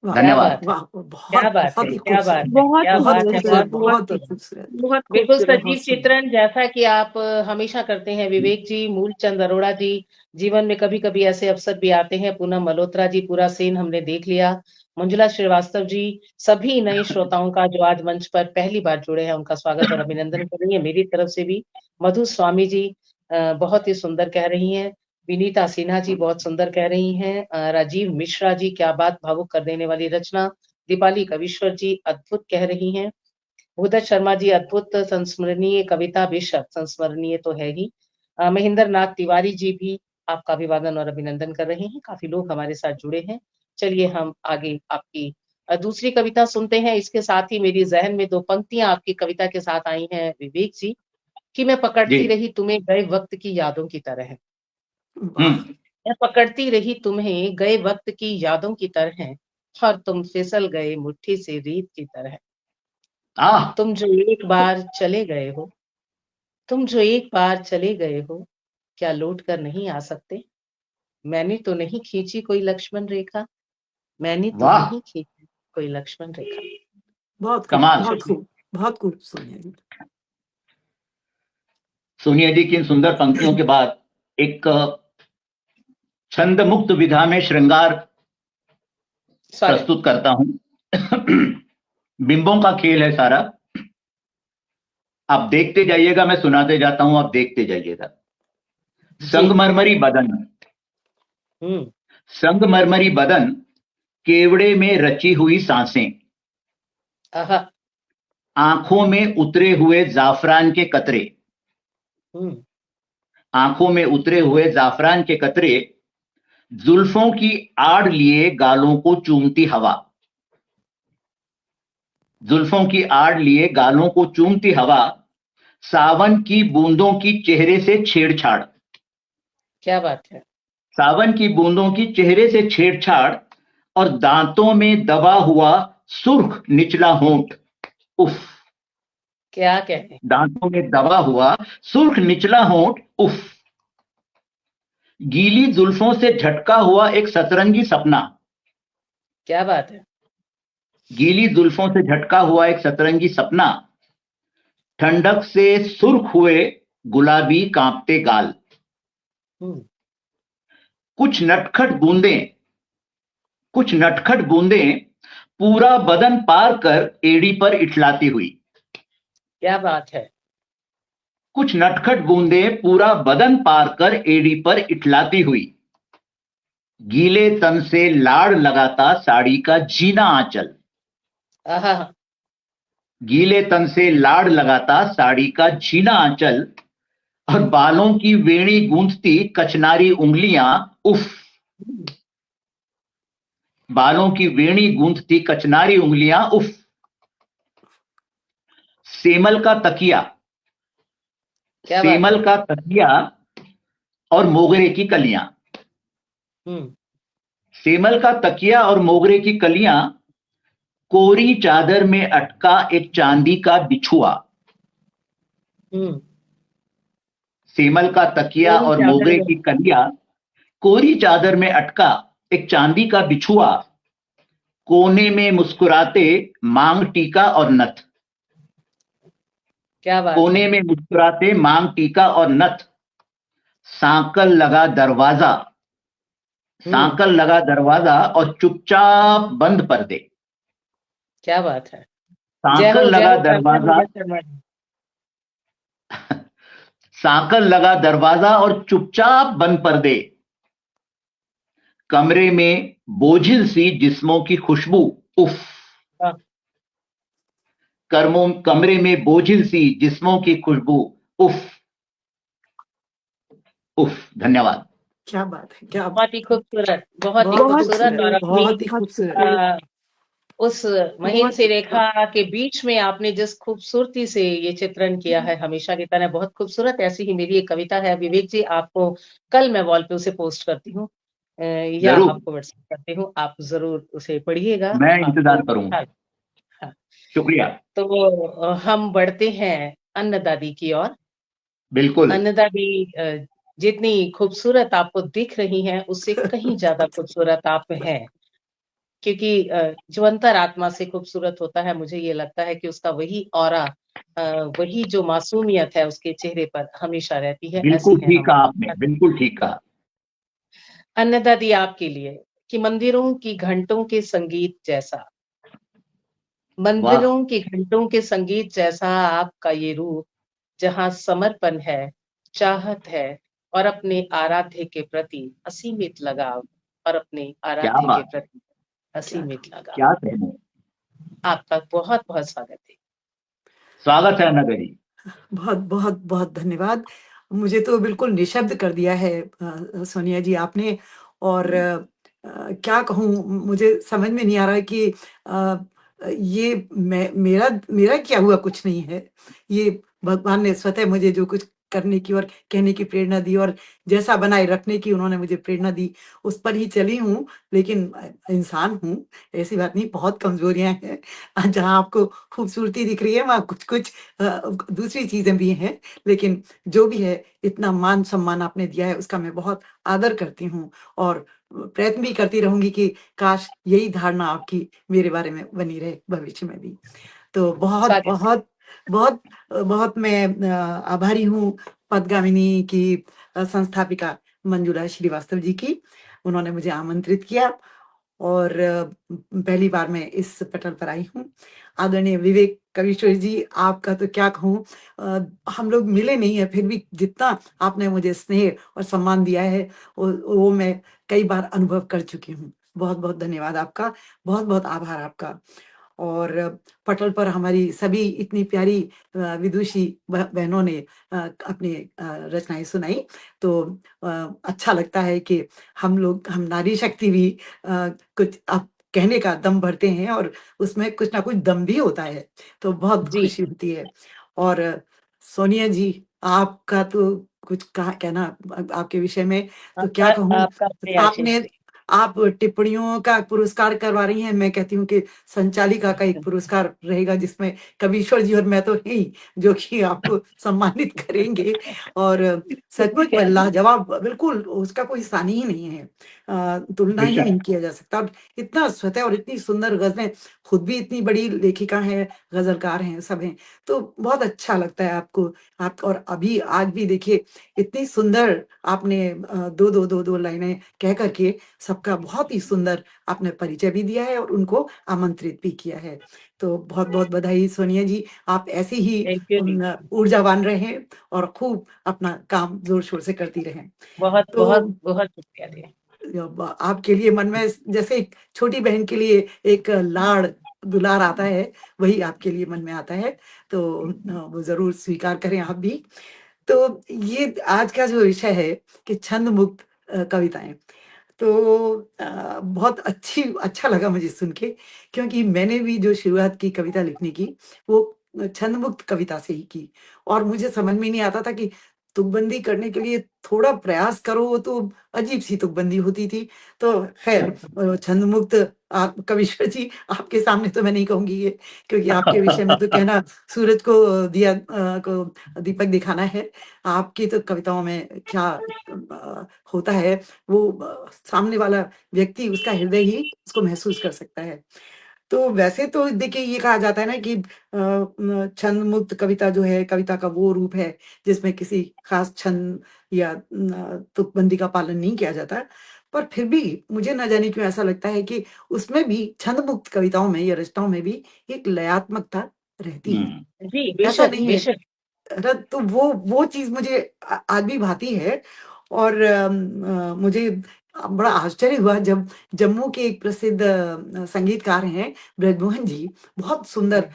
वाह, क्या धन्यवाद। बात है। वाह, क्या बहुत बात बहुत है। ही क्या बात खूबसूरत, है। बहुत क्या बहुत बात है। खूबसूरत, बहुत बहुत बहुत ही खूबसूरत, खूबसूरत। बहुत बिल्कुल खूबसूरत। बहुत सजीव सुंदर। चित्रण जैसा कि आप हमेशा करते हैं विवेक जी, मूलचंद अरोड़ा जी। जीवन में कभी कभी ऐसे अवसर भी आते हैं। पूनम मल्होत्रा जी, पूरा सीन हमने देख लिया। मंजुला श्रीवास्तव जी, सभी नए श्रोताओं का जो आज मंच पर पहली बार जुड़े हैं उनका स्वागत और अभिनंदन कर रही है मेरी तरफ से भी। मधु स्वामी जी बहुत ही सुंदर कह रही हैं। विनीता सिन्हा जी बहुत सुंदर कह रही हैं। राजीव मिश्रा जी, क्या बात, भावुक कर देने वाली रचना। दीपाली कविश्वर जी अद्भुत कह रही हैं। भूदत शर्मा जी, अद्भुत संस्मरणीय कविता, बेशक संस्मरणीय तो है ही। महेंद्र नाथ तिवारी जी भी आपका अभिवादन और अभिनंदन कर रहे हैं। काफी लोग हमारे साथ जुड़े हैं। चलिए हम आगे आपकी दूसरी कविता सुनते हैं। इसके साथ ही मेरी जहन में दो पंक्तियां आपकी कविता के साथ आई हैं विवेक जी, कि मैं जी। पकड़ती रही तुम्हें गए वक्त की यादों की तरह। वाह, मैं पकड़ती रही तुम्हें गए वक्त की यादों की तरह, और तुम फिसल गए मुट्ठी से रीत की तरह। आह, तुम जो एक बार चले गए हो, तुम जो एक बार चले गए हो, क्या लौट कर नहीं आ सकते। मैंने तो नहीं खींची कोई लक्ष्मण रेखा, मैंने तो वाह, नहीं खींची कोई लक्ष्मण रेखा। बहुत खूब, कमाल। बहुत खूब, बहुत खूब सोनिया जी। सोनिया जी की इन सुंदर पंक्तियों के बाद एक छंद मुक्त विधा में श्रृंगार सॉरी। प्रस्तुत करता हूं। बिंबों का खेल है सारा, आप देखते जाइएगा, मैं सुनाते जाता हूं, आप देखते जाइएगा। जी। संगमरमरी बदन, हम्म। संगमरमरी बदन, केवड़े में रची हुई सांसें, आहा। आंखों में उतरे हुए जाफरान के कतरे, हम्म। आंखों में उतरे हुए जाफरान के कतरे, जुल्फों की आड़ लिए गालों को चूमती हवा, जुल्फों की आड़ लिए गालों को चूमती हवा, सावन की बूंदों की चेहरे से छेड़छाड़। क्या बात है। सावन की बूंदों की चेहरे से छेड़छाड़ और दांतों में दबा हुआ सुर्ख निचला होंठ। उफ। क्या कहें। दांतों में दबा हुआ सुर्ख निचला होंठ। उफ। गीली जुल्फों से झटका हुआ एक सतरंगी सपना। क्या बात है। गीली जुल्फों से झटका हुआ एक सतरंगी सपना, ठंडक से सुर्ख हुए गुलाबी कांपते गाल। हम्म, कुछ नटखट बूंदें पूरा बदन पार कर एड़ी पर इठलाती हुई। क्या बात है। कुछ नटखट बूंदें पूरा बदन पार कर एड़ी पर इठलाती हुई, गीले तन से लाड़ लगाता साड़ी का जीना आंचल। आहा। गीले तन से लाड़ लगाता साड़ी का जीना आंचल और बालों की वेणी गूंथती कचनारी उंगलियां। उफ। बालों की वेणी गूंथती कचनारी उंगलियां। उफ। सेमल का तकिया। क्या बात है। सेमल का तकिया और मोगरे की कलियां। हम्म, सेमल का तकिया और मोगरे की कलियां, कोरी चादर में अटका एक चांदी का बिछुआ। हम्म, सेमल का तकिया पूरी और चादर मोगरे में। की कलियां, कोरी चादर में अटका एक चांदी का बिछुआ, कोने में मुस्कुराते मांग टीका और नथ। क्या बात है। कोने में मुस्कुराते मांग टीका और नथ। सांकल लगा दरवाजा। सांकल लगा दरवाजा और चुपचाप बंद पर्दे। क्या बात है। सांकल जय लगा हो करता दरवाजा। नीरज शर्मा जी। सांकल लगा दरवाजा और चुपचाप बंद पर्दे, कमरे में बोझिल सी जिस्मों की खुशबू। उफ। वाह, कमरे में बोझिल सी जिस्मों की खुशबू। उफ। उफ। धन्यवाद। क्या बात है, क्या बहुत ही खूबसूरत, बहुत ही बहुत खूबसूरत। और खूबसूरत, अपनी बहुत ही खूबसूरत। आ, उस महीन बहुत सी रेखा के बीच में आपने जिस खूबसूरती से ये चित्रण किया है, हमेशा की तरह बहुत खूबसूरत। ऐसी ही मेरी एक कविता है विवेक जी, आपको कल मैं वॉल पे उसे पोस्ट करती हूँ, या जरूर, आपको व्हाट्सएप करती हूँ, आप जरूर उसे पढ़िएगा। मैं आपको इंतजार करूंगा। हाँ, हाँ। शुक्रिया। तो हम बढ़ते हैं अन्नदादी की ओर। बिल्कुल। अन्नदादी जितनी खूबसूरत आपको दिख रही हैं, उससे कहीं ज्यादा खूबसूरत आप हैं, क्योंकि जो अंतरात्मा से खूबसूरत होता है, मुझे ये लगता है कि उसका वही ऑरा, वही जो मासूमियत है उसके चेहरे पर हमेशा रहती है। बिल्कुल ऐसी है ठीक कहा आपने, हमारी बिल्कुल ठीक कहा। अन्नदादी आपके लिए कि मंदिरों की घंटों के संगीत जैसा, वाह। मंदिरों की घंटों के संगीत जैसा आपका ये रूप, जहाँ समर्पण है, चाहत है और अपने आराध्य के प्रति असीमित लगाव, और अपने क्या आराध्य के बात, प्रति क्या असीमित लगाव। क्या कहने। आपका बहुत बहुत स्वागत है। स्वागत है नगरी। बहुत बहुत बहुत धन्यवाद। मुझे तो बिल्कुल निशब्द कर दिया है सोनिया जी आपने। और क्या कहूँ, मुझे समझ में नहीं आ रहा है कि ये मेरा मेरा किया हुआ कुछ नहीं है। ये भगवान ने स्वतः मुझे जो कुछ करने की और कहने की प्रेरणा दी, और जैसा बनाए रखने की उन्होंने मुझे प्रेरणा दी, उस पर ही चली हूँ। लेकिन इंसान हूँ, ऐसी बात नहीं, बहुत कमजोरियां हैं। जहाँ आपको खूबसूरती दिख रही है, वहाँ कुछ कुछ दूसरी चीजें भी हैं। लेकिन जो भी है, इतना मान सम्मान आपने दिया है, उसका मैं बहुत आदर करती हूँ। और प्रयत्न भी करती रहूंगी कि काश यही धारणा आपकी मेरे बारे में बनी रहे भविष्य में भी। तो बहुत स्वागत है। बहुत बहुत बहुत मैं आभारी हूँ पद्गामिनी की संस्थापिका मंजुला श्रीवास्तव जी की। उन्होंने मुझे आमंत्रित किया और पहली बार मैं इस पटल पर आई हूँ। आदरणीय विवेक कविश्वर जी, आपका तो क्या कहूँ, हम लोग मिले नहीं है, फिर भी जितना आपने मुझे स्नेह और सम्मान दिया है, वो मैं कई बार अनुभव कर चुकी हूँ। बहुत बहुत धन्यवाद आपका, बहुत बहुत आभार आपका। और पटल पर हमारी सभी इतनी प्यारी विदुषी बहनों ने अपनी रचनाएं सुनाई। तो अच्छा लगता है कि हम नारी शक्ति भी कुछ कहने का दम भरते हैं और उसमें कुछ ना कुछ दम भी होता है, तो बहुत जी। खुशी होती है। और सोनिया जी, आपका तो कुछ कहना आपके विषय में तो क्या आपका कहूँ? आपका अपने आशीष आपने जी। आप टिप्पणियों का पुरस्कार करवा रही हैं, मैं कहती हूँ कि संचालिका का एक पुरस्कार रहेगा जिसमें कवीश्वर जी और मैं तो हैं ही, जो कि आपको सम्मानित करेंगे। और सचमुच में लाजवाब, बिल्कुल उसका कोई सानी ही नहीं है, तुलना ही बेशक। नहीं किया जा सकता। और इतना स्वतः और इतनी सुंदर गज़लें, खुद भी इतनी बड़ी लेखिका हैं, गज़लकार हैं, सब हैं, तो बहुत अच्छा लगता है आपको। आप और अभी आज भी देखिए इतनी सुंदर आपने 2 लाइनें कह कर के सबका बहुत ही सुंदर आपने परिचय भी दिया है और उनको आमंत्रित भी किया है। तो बहुत-बहुत बधाई सोनिया जी, आप ऐसे ही थैंक यू जी। ऊर्जावान रहें और खूब अपना काम ज़ोर-शोर से करती रहें। बहुत, बहुत, तो बहुत शुक्रिया जी। आपके लिए मन में जैसे एक छोटी बहन के लिए एक लाड़, दुलार आता है, वही आपके लिए मन में आता है, तो वो ज़रूर स्वीकार करें आप भी। तो ये आज का जो विषय है कि छंद मुक्त कविताएँ, तो बहुत अच्छा लगा मुझे सुन के, क्योंकि मैंने भी जो शुरुआत की कविता लिखने की, वो छंद मुक्त कविता से ही की। और मुझे समझ में नहीं आता था कि तुकबंदी करने के लिए थोड़ा प्रयास करो, वो तो अजीब-सी तुकबंदी होती थी। तो ख़ैर छंद मुक्त, आप कविश्वर जी, आपके सामने तो मैं नहीं कहूँगी ये, क्योंकि आपके विषय में तो कहना सूरज को दिया को दीपक दिखाना है। आपकी तो कविताओं में क्या होता है, वो सामने वाला व्यक्ति, उसका हृदय ही उसको महसूस कर सकता है। तो वैसे तो देखिए ये कहा जाता है ना कि छंद मुक्त कविता जो है, कविता का वो रूप है जिसमें किसी खास छंद या तुकबंदी का पालन नहीं किया जाता। पर फिर भी मुझे ना जाने क्यों ऐसा लगता है कि उसमें भी, छंद मुक्त कविताओं में या रचनाओं में भी एक लयात्मकता रहती है। जी, ऐसा बेशक, नहीं है, बेशक। तो वो चीज़ मुझे आज भी भाती है। और मुझे बड़ा आश्चर्य हुआ जब जम्मू के एक प्रसिद्ध संगीतकार हैं ब्रजमोहन जी, बहुत सुंदर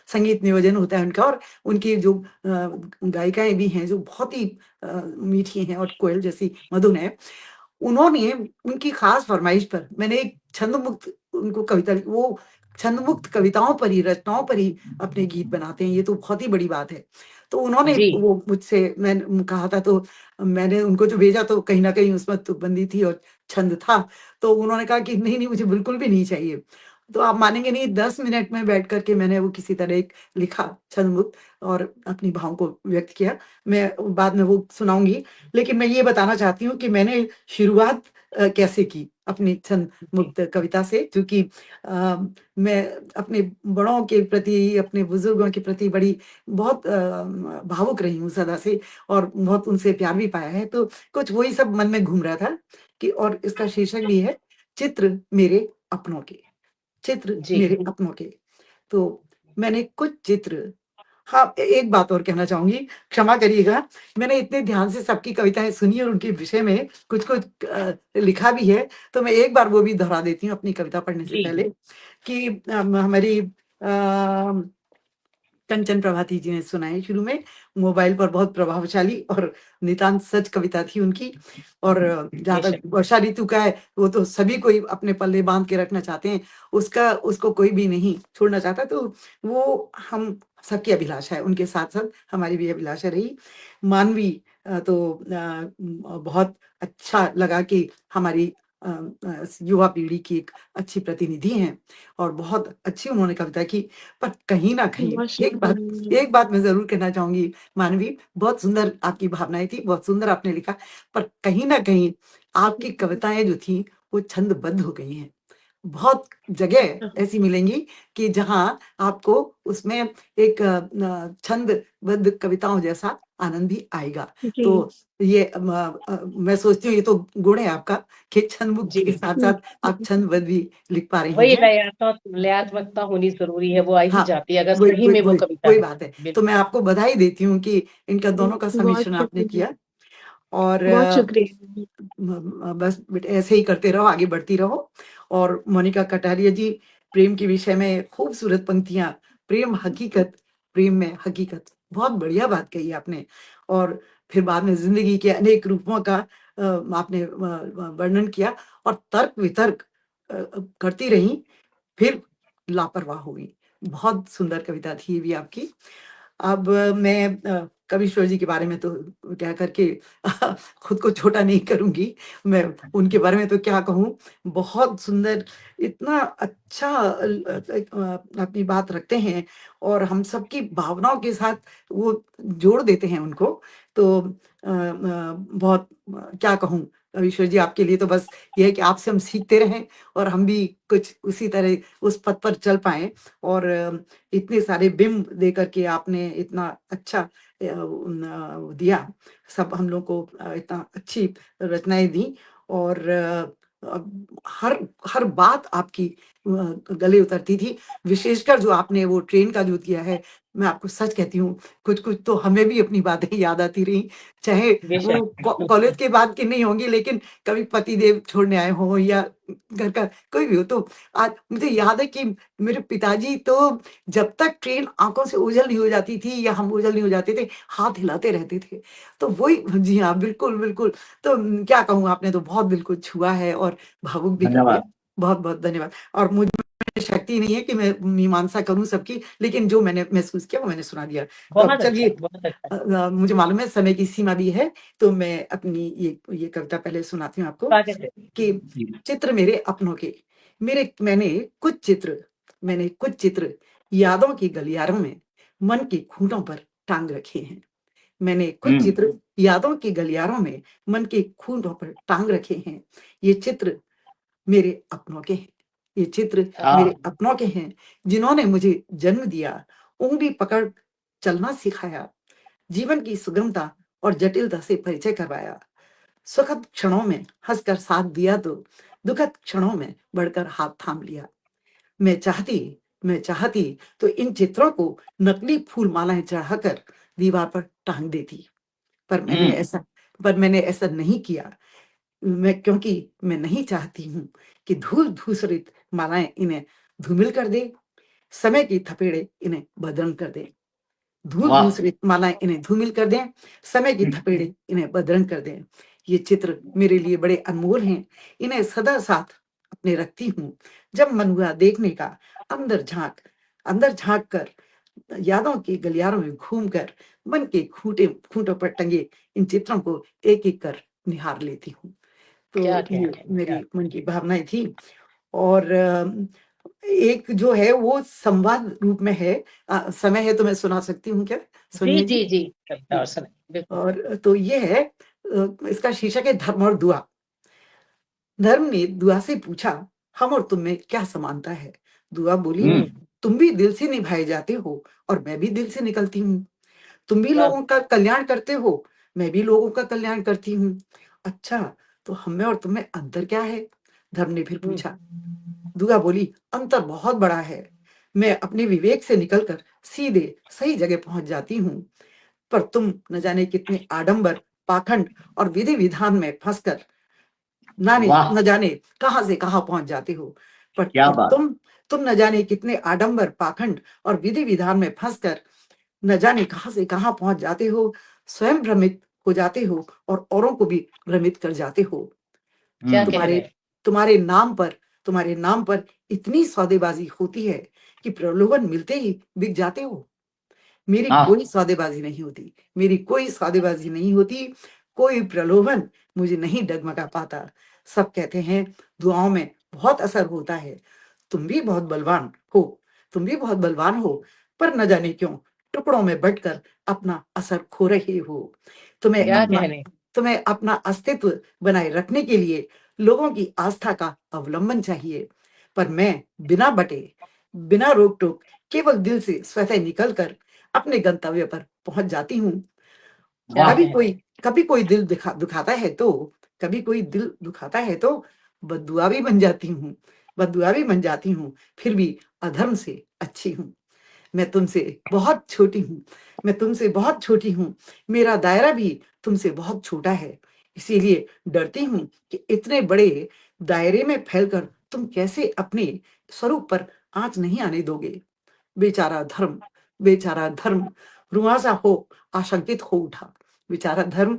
संगीत नियोजन होता है उनका, और उनकी जो गायिकाएँ भी हैं जो बहुत ही मीठी हैं और कोयल जैसी मधुर हैं। उन्होंने उनकी ख़ास फ़रमाइश पर मैंने एक छंद-मुक्त उनको कविता, वो छंद-मुक्त कविताओं पर ही, रचनाओं पर ही अपने गीत बनाते हैं, ये तो बहुत ही बड़ी बात है। तो उन्होंने जी। वो मुझसे मैंने कहा था, तो मैंने उनको जो भेजा तो कहीं न कहीं उसमें तुकबंदी थी और छंद था। तो उन्होंने कहा कि नहीं, नहीं मुझे बिल्कुल भी नहीं चाहिए। तो आप मानेंगे नहीं, 10 मिनट में बैठ कर के मैंने वो किसी तरह एक लिखा छंद-मुक्त और अपनी भावों को व्यक्त किया। मैं बाद में वो सुनाऊँगी। लेकिन मैं ये बताना चाहती हूँ कि मैंने शुरुआत कैसे की अपनी छंद जी। मुक्त कविता से, क्योंकि मैं अपने बड़ों के प्रति, अपने बुजुर्गों के प्रति बड़ी बहुत भावुक रही हूँ सदा से, और बहुत उनसे प्यार भी पाया है। तो कुछ वही सब मन में घूम रहा था कि, और इसका शीर्षक भी है चित्र मेरे अपनों के, चित्र जी। मेरे अपनों के। तो मैंने कुछ चित्र, हाँ, एक बात और कहना चाहूँगी, क्षमा करिएगा, मैंने इतने ध्यान से सबकी कविताएँ सुनी और उनके विषय में कुछ-कुछ लिखा भी है, तो मैं एक बार वो भी दोहरा देती हूँ अपनी कविता पढ़ने से जी। पहले कि हमारी कंचन प्रभाती जी ने सुनाई शुरू में, मोबाइल पर बहुत प्रभावशाली और नितांत सच कविता थी उनकी। और जहाँ तक बेशक। वर्षा ऋतु का है, वो तो सभी को ही अपने पल्ले बाँध के रखना चाहते हैं, उसको कोई भी नहीं छोड़ना चाहता, तो वो हम सबकी अभिलाषा है, उनके साथ-साथ हमारी भी अभिलाषा रही। मानवी बहुत अच्छा लगा कि हमारी युवा पीढ़ी की एक अच्छी प्रतिनिधि हैं और बहुत अच्छी उन्होंने कविता की। पर कहीं न कहीं बहुत एक बात शुक्रिया। एक बात मैं ज़रूर कहना चाहूँगी, मानवी, बहुत सुंदर आपकी भावनाएँ थी, बहुत सुंदर आपने लिखा, पर कहीं न कहीं आपकी कविताएँ जो थी, वो छंदबद्ध हो गई हैं। बहुत जगह ऐसी मिलेंगी कि जहाँ आपको उसमें एक छंदबद्ध कविताओं जैसा आनंद भी आएगा। जी। तो ये मैं सोचती हूँ ये तो गुण है आपका कि छंदमुक्त के जी। साथ-साथ आप छंदबद्ध भी लिख पा रही वही हैं। लयात्मकता होनी ज़रूरी है, वो आ ही हाँ, जाती है अगर वही सही वही में वो वही कविता वही है। बात है। तो मैं बिल्कुल। आपको बधाई देती हूँ कि इनका दोनों का बहुत सम्मिश्रण आपने शुक्रिया। किया। और बहुत शुक्रिया। बस ऐसे ही करते रहो, आगे बढ़ती रहो। और मोनिका कटारिया जी, प्रेम के विषय में खूबसूरत पंक्तियाँ, प्रेम में हकीकत, बहुत बढ़िया बात कही आपने। और फिर बाद में ज़िंदगी के अनेक रूपों का आपने वर्णन किया, और तर्क वितर्क करती रही, फिर लापरवाह हो गई। बहुत सुंदर कविता थी ये भी आपकी। अब मैं कविश्वर जी के बारे में तो क्या करके खुद को छोटा नहीं करूँगी, मैं उनके बारे में तो क्या कहूँ, बहुत सुंदर, इतना अच्छा अपनी बात रखते हैं और हम सबकी भावनाओं के साथ वो जोड़ देते हैं उनको। तो बहुत क्या कहूँ कविश्वर जी, आपके लिए तो बस ये है कि आपसे हम सीखते रहें और हम भी कुछ उसी तरह उस पथ पर चल पाएँ। और इतने सारे बिंब दे करके आपने इतना अच्छा दिया, सब हम लोग को इतना अच्छी रचनाएँ दी और हर हर बात आपकी गले उतरती थी। विशेषकर जो आपने वो ट्रेन का जो किया है, मैं आपको सच कहती हूँ, कुछ-कुछ तो हमें भी अपनी बातें याद आती रहीं, चाहे वो बेशक। कॉलेज के बाद की नहीं होंगी, लेकिन कभी पतिदेव छोड़ने आए हों या घर का कोई भी हो। तो आज मुझे याद है कि मेरे पिताजी तो जब तक ट्रेन आँखों से ओझल नहीं हो जाती थी या हम ओझल नहीं हो जाते थे, हाथ हिलाते रहते थे। तो वही, जी हाँ, बिल्कुल, बिल्कुल। तो क्या कहूँ, आपने तो बहुत दिल को छुआ है और भावुक भी कर दिया। धन्यवाद। बहुत-बहुत धन्यवाद। और मुझ में शक्ति नहीं है कि मैं मीमांसा करूँ सबकी, लेकिन जो मैंने महसूस किया वो मैंने सुना दिया। तो अब बहुत अच्छा, चलिए, बहुत अच्छा। मुझे मालूम है समय की सीमा भी है, तो मैं अपनी ये कविता पहले सुनाती हूँ आपको स्वागत है। कि जी। चित्र मेरे अपनों के। मैंने कुछ चित्र यादों की गलियारों में मन के खूंटों पर टांग रखे हैं। मैंने कुछ चित्र यादों की गलियारों में मन के खूंटों पर टांग रखे हैं। ये चित्र मेरे अपनों के हैं। ये चित्र मेरे अपनों के हैं, जिन्होंने मुझे जन्म दिया, उँगली पकड़ चलना सिखाया, जीवन की सुगमता और जटिलता से परिचय करवाया। सुखद क्षणों में हंसकर साथ दिया तो दुखद क्षणों में बढ़कर हाथ थाम लिया। मैं चाहती तो इन चित्रों को नकली फूल मालाएं चढ़ाकर दीवार पर टांग देती, पर मैंने ऐसा नहीं किया। क्योंकि मैं नहीं चाहती हूँ कि धूल धूसरित मालाएं इन्हें धूमिल कर दे, समय की थपेड़े इन्हें बदरंग कर दे। धूल वाह। धूसरित मालाएं इन्हें धूमिल कर दें, समय की थपेड़े इन्हें बदरंग कर दें। ये चित्र मेरे लिए बड़े अनमोल हैं, इन्हें सदा साथ अपने रखती हूँ। जब मन हुआ देखने का, अंदर झांक कर, यादों की गलियारों में घूमकर, मन के खूंटों पर टंगे इन चित्रों को एक-एक कर निहार लेती हूँ। तो क्या ये कहने, मेरी क्या। मन की भावनाएँ थी। और एक जो है वो संवाद रूप में है। समय है तो मैं सुना सकती हूँ क्या? जी, सुनिए जी, जी। जी। कविता जी। और सुनाइए, बिल्कुल। और तो ये है, इसका शीर्षक है धर्म और दुआ। धर्म ने दुआ से पूछा, हम और तुम में क्या समानता है? दुआ बोली, तुम भी दिल से निभाए जाते हो और मैं भी दिल से निकलती हूँ। तुम भी वाह! लोगों का कल्याण करते हो, मैं भी लोगों का कल्याण करती हूँ। अच्छा, तो हम में और तुम में अंतर क्या है? धर्म ने फिर हुँ। पूछा। दुआ बोली, अंतर बहुत बड़ा है। मैं अपने विवेक से निकलकर सीधे सही जगह पहुंच जाती हूँ, पर तुम न जाने कितने आडंबर, पाखंड और विधि विधान में फंसकर वाह, न जाने कहां से कहां पहुंच जाते हो। पर क्या और बात। तुम न जाने कितने आडंबर, पाखंड और विधि विधान में फंसकर न जाने कहां से कहां पहुंच जाते हो, स्वयं भ्रमित हो जाते हो और औरों को भी भ्रमित कर जाते हो। क्या कह रहे तुम्हारे हैं? तुम्हारे नाम पर इतनी सौदेबाजी होती है कि प्रलोभन मिलते ही बिक जाते हो। मेरी हाँ। कोई सौदेबाजी नहीं होती, मेरी कोई सौदेबाजी नहीं होती, कोई प्रलोभन मुझे नहीं डगमगा पाता। सब कहते हैं दुआओं में बहुत असर होता है। तुम भी बहुत बलवान हो, तुम भी बहुत बलवान हो, पर न जाने क्यों टुकड़ों में बंटकर अपना असर खो रहे हो। तुम्हें क्या अपना कह रहे हैं? तुम्हें अपना अस्तित्व बनाए रखने के लिए लोगों की आस्था का अवलंबन चाहिए, पर मैं बिना बटे, बिना रोक-टोक, केवल दिल से स्वतः निकलकर अपने गंतव्य पर पहुंच जाती हूँ। क्या वाह। कभी कह रहे कोई हैं? कभी कोई दिल दुखाता है तो बद्दुआ भी बन जाती हूँ, फिर भी अधर्म से अच्छी हूँ। मैं तुमसे बहुत छोटी हूँ, मेरा दायरा भी तुमसे बहुत छोटा है, इसीलिए डरती हूँ कि इतने बड़े दायरे में फैलकर तुम कैसे अपने स्वरूप पर आँच नहीं आने दोगे। बेचारा धर्म, बेचारा धर्म, रुआँसा हो आशंकित हो उठा। बेचारा धर्म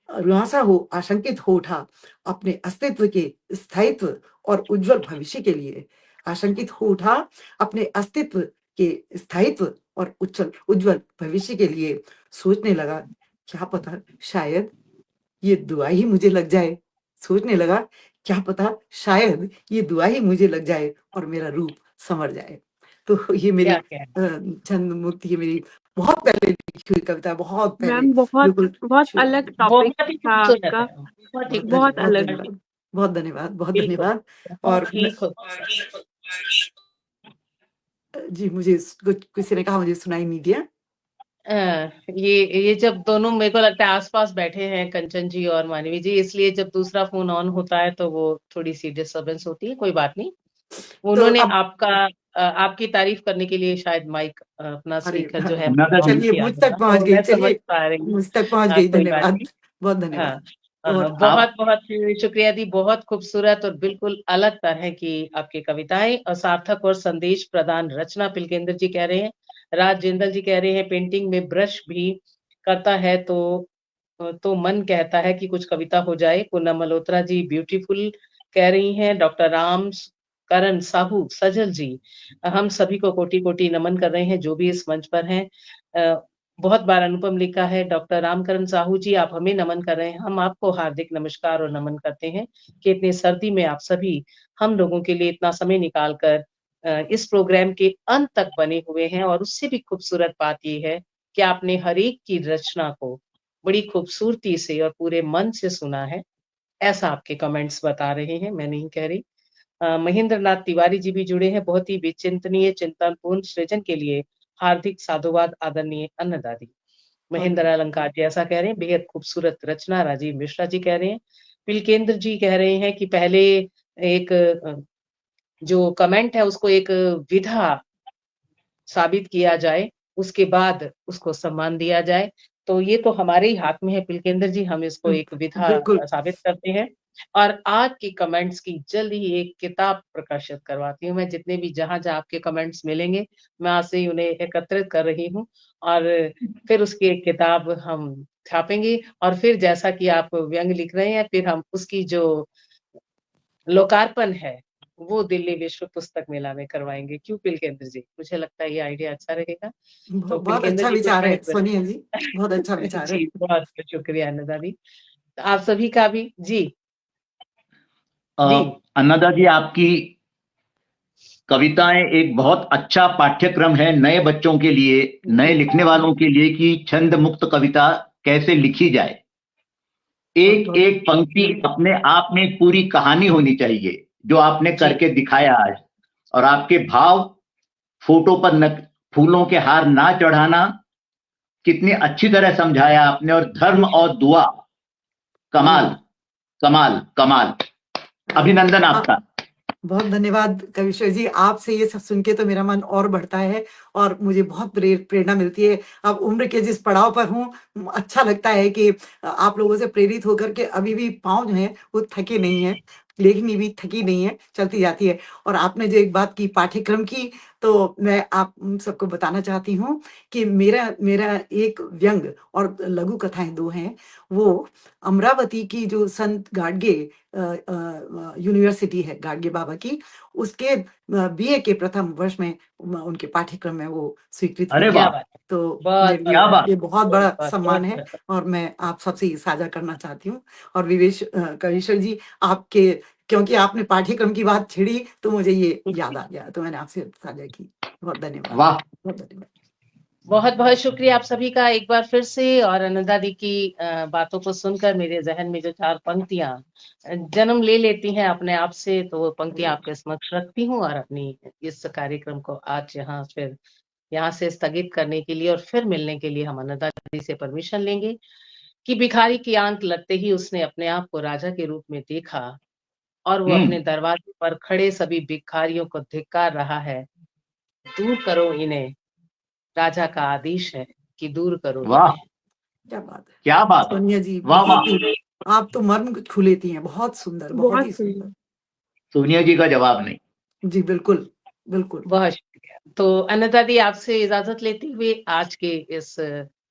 रुआंसा हो, आशंकित हो उठा अपने अस्तित्व के स्थायित्व और उज्जवल भविष्य के लिए। आशंकित हो उठा अपने अस्तित्व के स्थायित्व और उज्जवल भविष्य के लिए। सोचने लगा, क्या पता शायद ये दुआ ही मुझे लग जाए। सोचने लगा, क्या पता शायद ये दुआ ही मुझे लग जाए और मेरा रूप संवर जाए। तो ये मेरी क्या कहना छंद मुक्ति, ये मेरी बहुत पहले लिखी हुई कविता, बहुत पहले, मैम बहुत बिल्कुल अलग टॉपिक बहुत ही था खूबसूरत आपका, है, बहुत ही बहुत बहुत खूबसूरत अलग। है। बहुत धन्यवाद, बहुत बिल्कुल, धन्यवाद। और बहुत ही खूबसूरत। जी, मुझे कुछ किसी ने कहा मुझे सुनाई नहीं दिया। ये जब दोनों मेरे को लगता है आसपास बैठे हैं कंचन जी और मानवी जी, इसलिए जब दूसरा फोन ऑन होता है तो वो थोड़ी सी डिस्टरबेंस होती है, कोई बात नहीं। तो उन्होंने अब आपकी तारीफ करने के लिए शायद माइक अपना अरे स्पीकर जो है नगर जी, ऑन चलिए, किया मुझ तक होगा, पहुंच तो गई, मैं समझ चलिए पा रही हूँ। मुझ तक पहुंच हाँ, गई, कोई बात धन्यवाद, नहीं। बहुत हाँ, धन्यवाद। और बहुत बहुत शुक्रिया दी, बहुत खूबसूरत और बिल्कुल अलग तरह की आपकी कविताएं और सार्थक और संदेश प्रदान रचना। पिलकेंद्र जी कह रहे हैं, राज जिंदल जी कह रहे हैं पेंटिंग में ब्रश भी करता है तो मन कहता है कि कुछ कविता हो जाए। पूनम मल्होत्रा जी ब्यूटीफुल कह रही हैं। डॉक्टर राम करण साहू सजल जी, हम सभी को कोटि कोटि नमन कर रहे हैं जो भी इस मंच पर हैं। बहुत बार अनुपम लिखा है, डॉक्टर रामकरण साहू जी आप हमें नमन कर रहे हैं, हम आपको हार्दिक नमस्कार और नमन करते हैं कि इतनी सर्दी में आप सभी हम लोगों के लिए इतना समय निकाल कर इस प्रोग्राम के अंत तक बने हुए हैं। और उससे भी खूबसूरत बात ये है कि आपने हर एक की रचना को बड़ी खूबसूरती से और पूरे मन से सुना है, ऐसा आपके कमेंट्स बता रहे हैं, मैं नहीं कह रही। महेंद्र नाथ तिवारी जी भी जुड़े हैं, बहुत ही विचिंतनीय चिंतनपूर्ण सृजन के लिए हार्दिक साधुवाद आदरणीय अन्नदादी। बहुत महेंद्र अलंकार जी ऐसा कह रहे हैं, बेहद खूबसूरत रचना। राजीव मिश्रा जी कह रहे हैं। पिलकेंद्र जी कह रहे हैं कि पहले एक जो कमेंट है उसको एक विधा साबित किया जाए, उसके बाद उसको सम्मान दिया जाए। तो ये तो हमारे ही हाथ में है पिलकेंद्र जी, हम इसको एक विधा बिल्कुल, साबित करते हैं। और आज की कमेंट्स की जल्द ही एक किताब प्रकाशित करवाती हूँ मैं, जितने भी जहाँ-जहाँ आपके कमेंट्स मिलेंगे, मैं आज से ही उन्हें एकत्रित कर रही हूँ और फिर उसकी एक किताब हम छापेंगे। और फिर जैसा कि आप व्यंग लिख रहे हैं, फिर हम उसकी जो लोकार्पण है, वो दिल्ली विश्व पुस्तक मेला में करवाएँगे। क्यों पिलकेंद्र जी? मुझे लगता है ये आइडिया अच्छा रहेगा। तो बहुत पिलकेंद्र अच्छा जी कुछ विचार है कहें? सोनिया जी, बहुत अच्छा विचार है। जी, बहुत शुक्रिया अन्नदा दी। तो आप सभी का भी जी, जी। अन्नदा जी, आपकी कविताएं एक बहुत अच्छा पाठ्यक्रम है नए बच्चों के लिए, नए लिखने वालों के लिए कि छंद मुक्त कविता कैसे लिखी जाए। बहुत एक बहुत एक पंक्ति अपने आप में एक पूरी कहानी होनी चाहिए, जो आपने जी, करके दिखाया आज। और आपके भाव, फोटो पर फूलों के हार ना चढ़ाना, कितनी अच्छी तरह समझाया आपने। और धर्म और दुआ, कमाल कमाल कमाल, अभिनंदन आ, आपका। बहुत धन्यवाद कविश्वर जी, आपसे ये सब सुन के तो मेरा मन और बढ़ता है और मुझे बहुत प्रेरणा मिलती है। अब उम्र के जिस पड़ाव पर हूँ, अच्छा लगता है कि आप लोगों से प्रेरित होकर के अभी भी पाँव जो हैं वो थके नहीं हैं, लेखनी भी थकी नहीं है, चलती जाती है। और आपने जो एक बात की पाठ्यक्रम की, तो मैं आप सबको बताना चाहती हूँ कि मेरा मेरा एक व्यंग और लघु कथाएं 2 हैं। वो अमरावती की जो संत गाडगे यूनिवर्सिटी है गाडगे बाबा की, उसके बीए के प्रथम वर्ष में उनके पाठ्यक्रम में वो स्वीकृत अरे हुई क्या है। वाह, बात है। तो बहुत, मेरे बहुत, क्या लिए बात। ये बहुत बड़ा बहुत, सम्मान बहुत है बहुत। और मैं आप सबसे ये साझा करना चाहती हूँ। और विवेश कविश्वर जी, आपके क्योंकि आपने पाठ्यक्रम की बात छिड़ी तो मुझे ये याद आ गया, तो मैंने आपसे साझा की। बहुत धन्यवाद, वाह, बहुत धन्यवाद। बहुत-बहुत शुक्रिया आप सभी का एक बार फिर से। और अन्नदा दी की बातों को सुनकर मेरे ज़हन में जो 4 पंक्तियाँ जन्म ले लेती हैं अपने आप से, तो वो पंक्तियाँ आपके समक्ष रखती हूँ और अपनी इस कार्यक्रम को आज यहाँ से स्थगित करने के लिए और फिर मिलने के लिए हम अन्नदा दी से परमिशन लेंगे कि भिखारी की आँख लगते ही उसने अपने आप को राजा के रूप में देखा और वो अपने दरवाजे पर खड़े सभी भिखारियों को धिक्कार रहा है, दूर करो इन्हें, राजा का आदेश है कि दूर करो वाह, इन्हें। क्या बात है क्या बात, सोनिया जी, वाह वाह। बहुत ही आप तो मर्म को छू लेती हैं, बहुत सुंदर, बहुत बहुत ही सुंदर। सुंदर। सोनिया जी का जवाब नहीं। जी बिल्कुल, बिल्कुल। बहुत शुक्रिया। तो अन्नदा दी आपसे इजाज़त लेते हुए आज के इस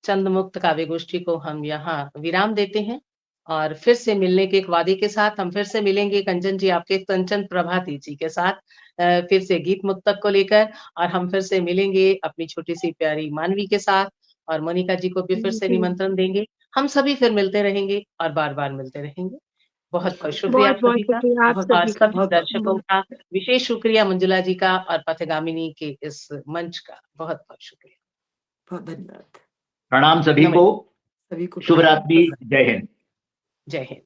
चंद मुक्त काव्य गोष्ठी को हम यहाँ विराम देते हैं। और फिर से मिलने के एक वादे के साथ हम फिर से मिलेंगे कंचन जी, आपके कंचन प्रभाती जी के साथ फिर से गीत मुक्तक को लेकर, और हम फिर से मिलेंगे अपनी छोटी-सी प्यारी मानवी के साथ, और मोनिका जी को भी फिर से जी। निमंत्रण देंगे। हम सभी फिर मिलते रहेंगे और बार-बार मिलते रहेंगे। बहुत-बहुत शुक्रिया आप बहुत-बहुत सभी का, शुक्रिया आप बहुत और सभी का। सभी दर्शकों का विशेष शुक्रिया, मंजुला जी का और पथगामिनी के इस मंच का बहुत-बहुत शुक्रिया। बहुत धन्यवाद। प्रणाम सभी को, सभी को शुभ प्रणाम। रात्रि, जय हिंद। जय हिंद।